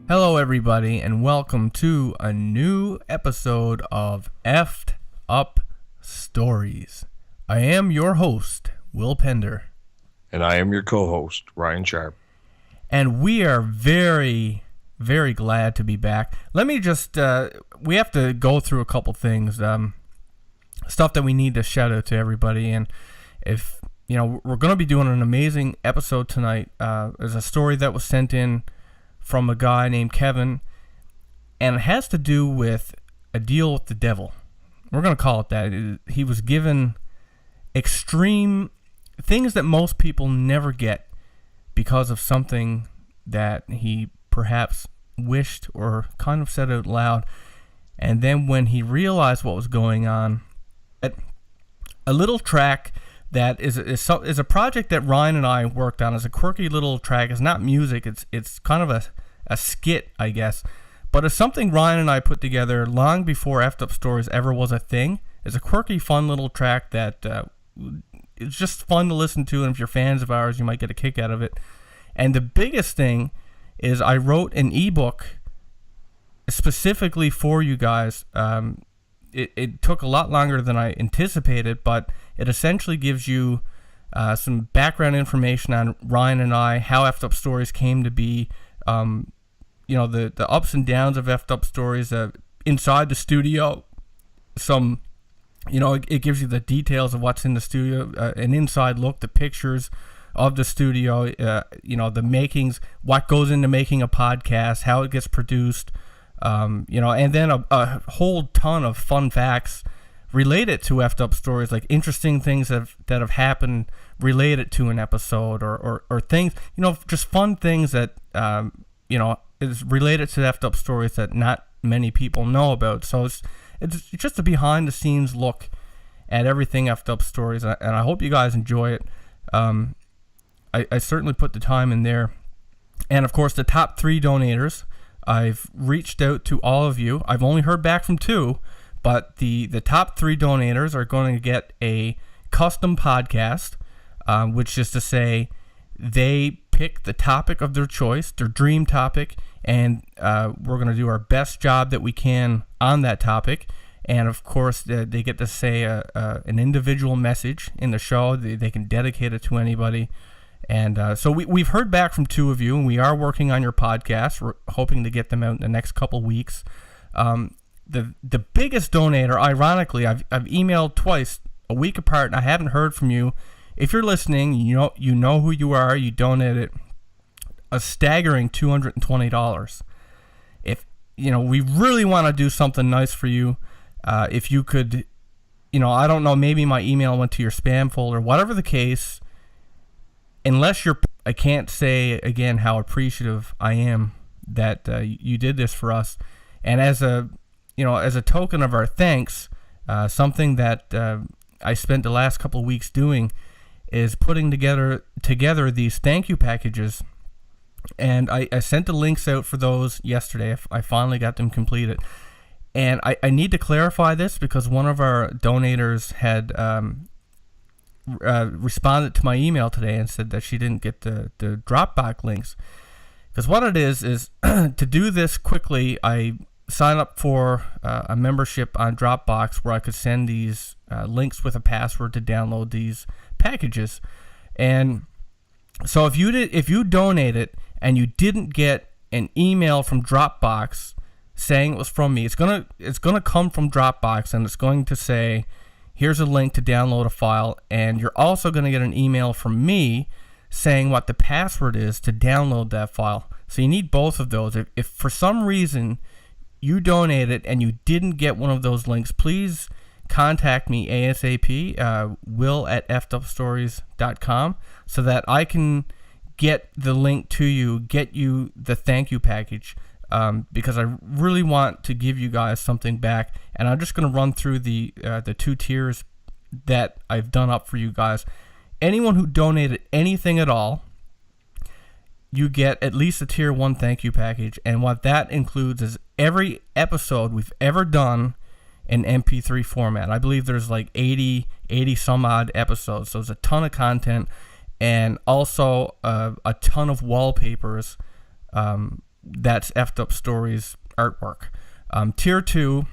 Hello, everybody, and welcome to a new episode of Effed Up Stories. I am your host, Will Pender, And I am your co-host, Ryan Sharp. and we are very, very glad to be back. Let me just, we have to go through a couple things, stuff that we need to shout out to everybody, and if, you know, we're going to be doing an amazing episode tonight. There's a story that was sent in from a guy named Kevin, and it has to do with a deal with the devil. We're going to call it that. He was given extreme things that most people never get because of something that he perhaps wished or kind of said out loud. And then when he realized what was going on, a little track that is a project that Ryan and I worked on. It's a quirky little track. It's not music. It's kind of a skit, I guess. But it's something Ryan and I put together long before Effed Up Stories ever was a thing. It's a quirky, fun little track that it's just fun to listen to. And if you're fans of ours, you might get a kick out of it. And the biggest thing is I wrote an ebook specifically for you guys. It took a lot longer than I anticipated, but it essentially gives you some background information on Ryan and I, how Effed Up Stories came to be, you know, the ups and downs of Effed Up Stories, inside the studio, some, you know, it gives you the details of what's in the studio, an inside look, the pictures of the studio, you know, the makings, what goes into making a podcast, how it gets produced, you know, and then a whole ton of fun facts related to Effed Up Stories, like interesting things that have happened related to an episode, or things, you know, just fun things that, you know, is related to Effed Up Stories that not many people know about. So it's just a behind the scenes look at everything Effed Up Stories, and I hope you guys enjoy it. I certainly put the time in there. And of course, the top 3 donators, I've reached out to all of you. I've only heard back from 2, but the top 3 donators are going to get a custom podcast, which is to say they pick the topic of their choice, their dream topic, and we're going to do our best job that we can on that topic. And of course, they get to say an individual message in the show. They can dedicate it to anybody. And so we've heard back from 2 of you, and we are working on your podcast. We're hoping to get them out in the next couple weeks. The biggest donor, ironically, I've emailed twice, a week apart, and I haven't heard from you. If you're listening, you know who you are. You donated a staggering $220. If you know, we really want to do something nice for you. If you could, you know, I don't know, maybe my email went to your spam folder, whatever the case. Unless I can't say again how appreciative I am that you did this for us, and as a token of our thanks, something that I spent the last couple of weeks doing is putting together these thank you packages, and I sent the links out for those yesterday. I finally got them completed, and I need to clarify this because one of our donators had responded to my email today and said that she didn't get the Dropbox links. Because what it is to do this quickly, I sign up for a membership on Dropbox where I could send these links with a password to download these packages. And so if you donated and you didn't get an email from Dropbox saying it was from me, it's gonna come from Dropbox, and it's going to say, here's a link to download a file, and you're also going to get an email from me saying what the password is to download that file. So you need both of those. If for some reason you donated and you didn't get one of those links, please contact me ASAP, will@fedupstories.com, so that I can get the link to you, get you the thank you package, because I really want to give you guys something back. And I'm just going to run through the 2 tiers that I've done up for you guys. Anyone who donated anything at all, you get at least a tier 1 thank you package. And what that includes is every episode we've ever done in MP3 format. I believe there's like 80 some odd episodes. So there's a ton of content, and also a ton of wallpapers. That's Effed Up Stories artwork. Tier 2,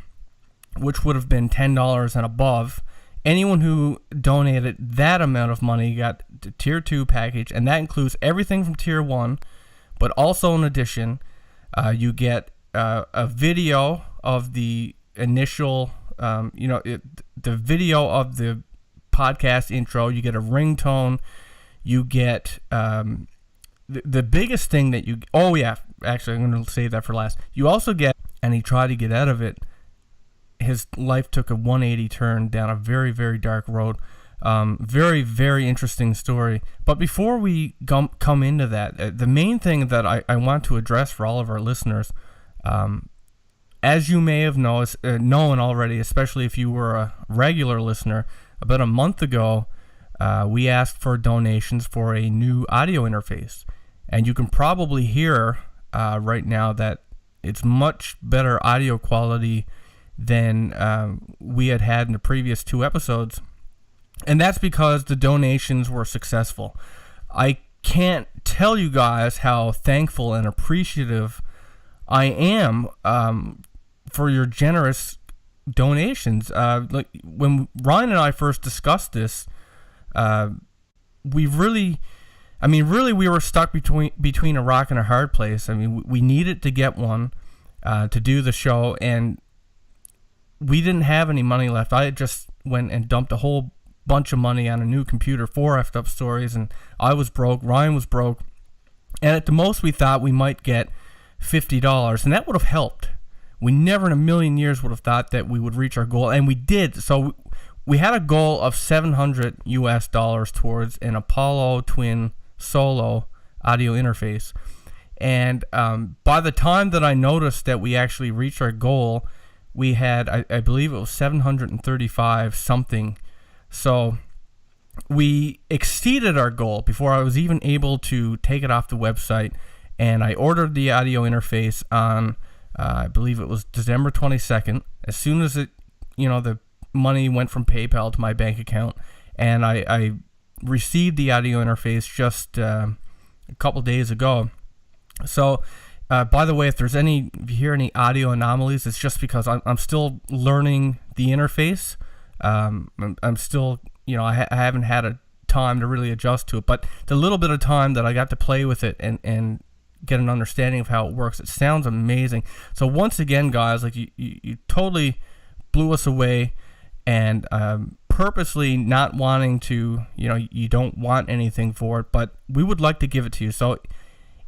which would have been $10 and above, anyone who donated that amount of money got the Tier 2 package, and that includes everything from Tier 1, but also in addition, you get a video of the initial, the video of the podcast intro. You get a ringtone. You get the biggest thing that you... Oh, yeah. Actually, I'm going to save that for last. You also get, and he tried to get out of it, his life took a 180 turn down a very, very dark road. Very, very interesting story. But before we come into that, the main thing that I want to address for all of our listeners, as you may have known already, especially if you were a regular listener, about a month ago, we asked for donations for a new audio interface. And you can probably hear right now that it's much better audio quality than we had in the previous 2 episodes. And that's because the donations were successful. I can't tell you guys how thankful and appreciative I am for your generous donations. Like when Ryan and I first discussed this, we were stuck between a rock and a hard place. I mean, we needed to get one to do the show, and we didn't have any money left. I just went and dumped a whole bunch of money on a new computer for Effed Up Stories, and I was broke. Ryan was broke, and at the most we thought we might get $50, and that would have helped. We never in a million years would have thought that we would reach our goal, and we did. So we had a goal of $700 US towards an Apollo Twin Solo audio interface. And by the time that I noticed that we actually reached our goal, we had, I believe it was 735 something. So we exceeded our goal before I was even able to take it off the website. And I ordered the audio interface on, I believe it was December 22nd. As soon as the money went from PayPal to my bank account, and I received the audio interface just a couple days ago. So, by the way, if you hear any audio anomalies, it's just because I'm still learning the interface. I'm still, I haven't had a time to really adjust to it, but the little bit of time that I got to play with it and get an understanding of how it works, it sounds amazing. So once again, guys, like you totally blew us away, and purposely not wanting to, you don't want anything for it, but we would like to give it to you. So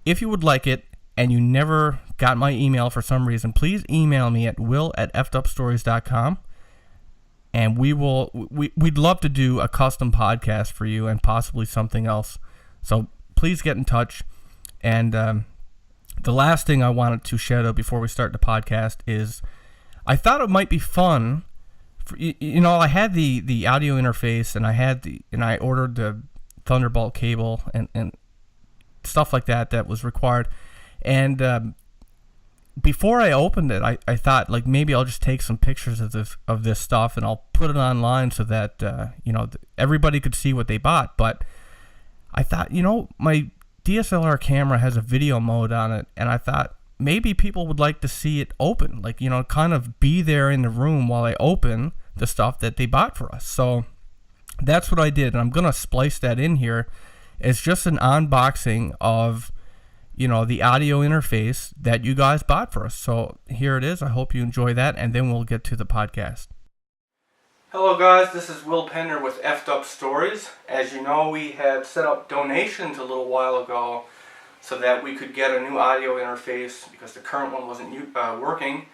if you would like it and you never got my email for some reason, please email me at will@effedupstories.com, and we'd love to do a custom podcast for you and possibly something else. So please get in touch. And the last thing I wanted to shout out before we start the podcast is I thought it might be fun. I had the audio interface, and I ordered the Thunderbolt cable and stuff like that was required. And before I opened it, I thought, like, maybe I'll just take some pictures of this stuff and I'll put it online so that everybody could see what they bought. But I thought, my DSLR camera has a video mode on it, and I thought maybe people would like to see it open, like, you know, kind of be there in the room while I open the stuff that they bought for us. So that's what I did, and I'm going to splice that in here. It's just an unboxing of, you know, the audio interface that you guys bought for us. So here it is. I hope you enjoy that, and then we'll get to the podcast. Hello guys, this is Will Pender with Effed Up Stories. As you know, we had set up donations a little while ago so that we could get a new audio interface because the current one wasn't working.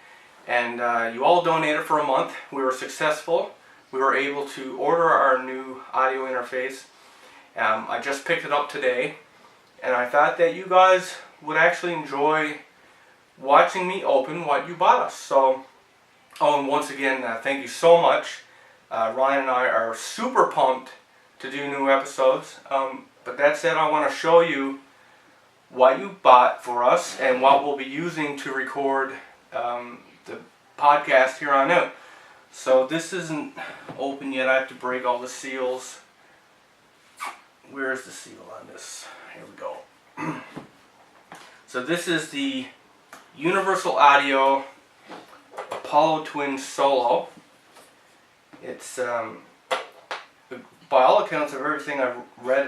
And you all donated for a month. We were successful. We were able to order our new audio interface. I just picked it up today, and I thought that you guys would actually enjoy watching me open what you bought us. So, oh, and once again, thank you so much. Ryan and I are super pumped to do new episodes. But that said, I want to show you what you bought for us and what we'll be using to record the podcast here on out. So this isn't open yet. I have to break all the seals. Where's the seal on this? Here we go. So this is the Universal Audio Apollo Twin Solo. It's, by all accounts of everything I've read,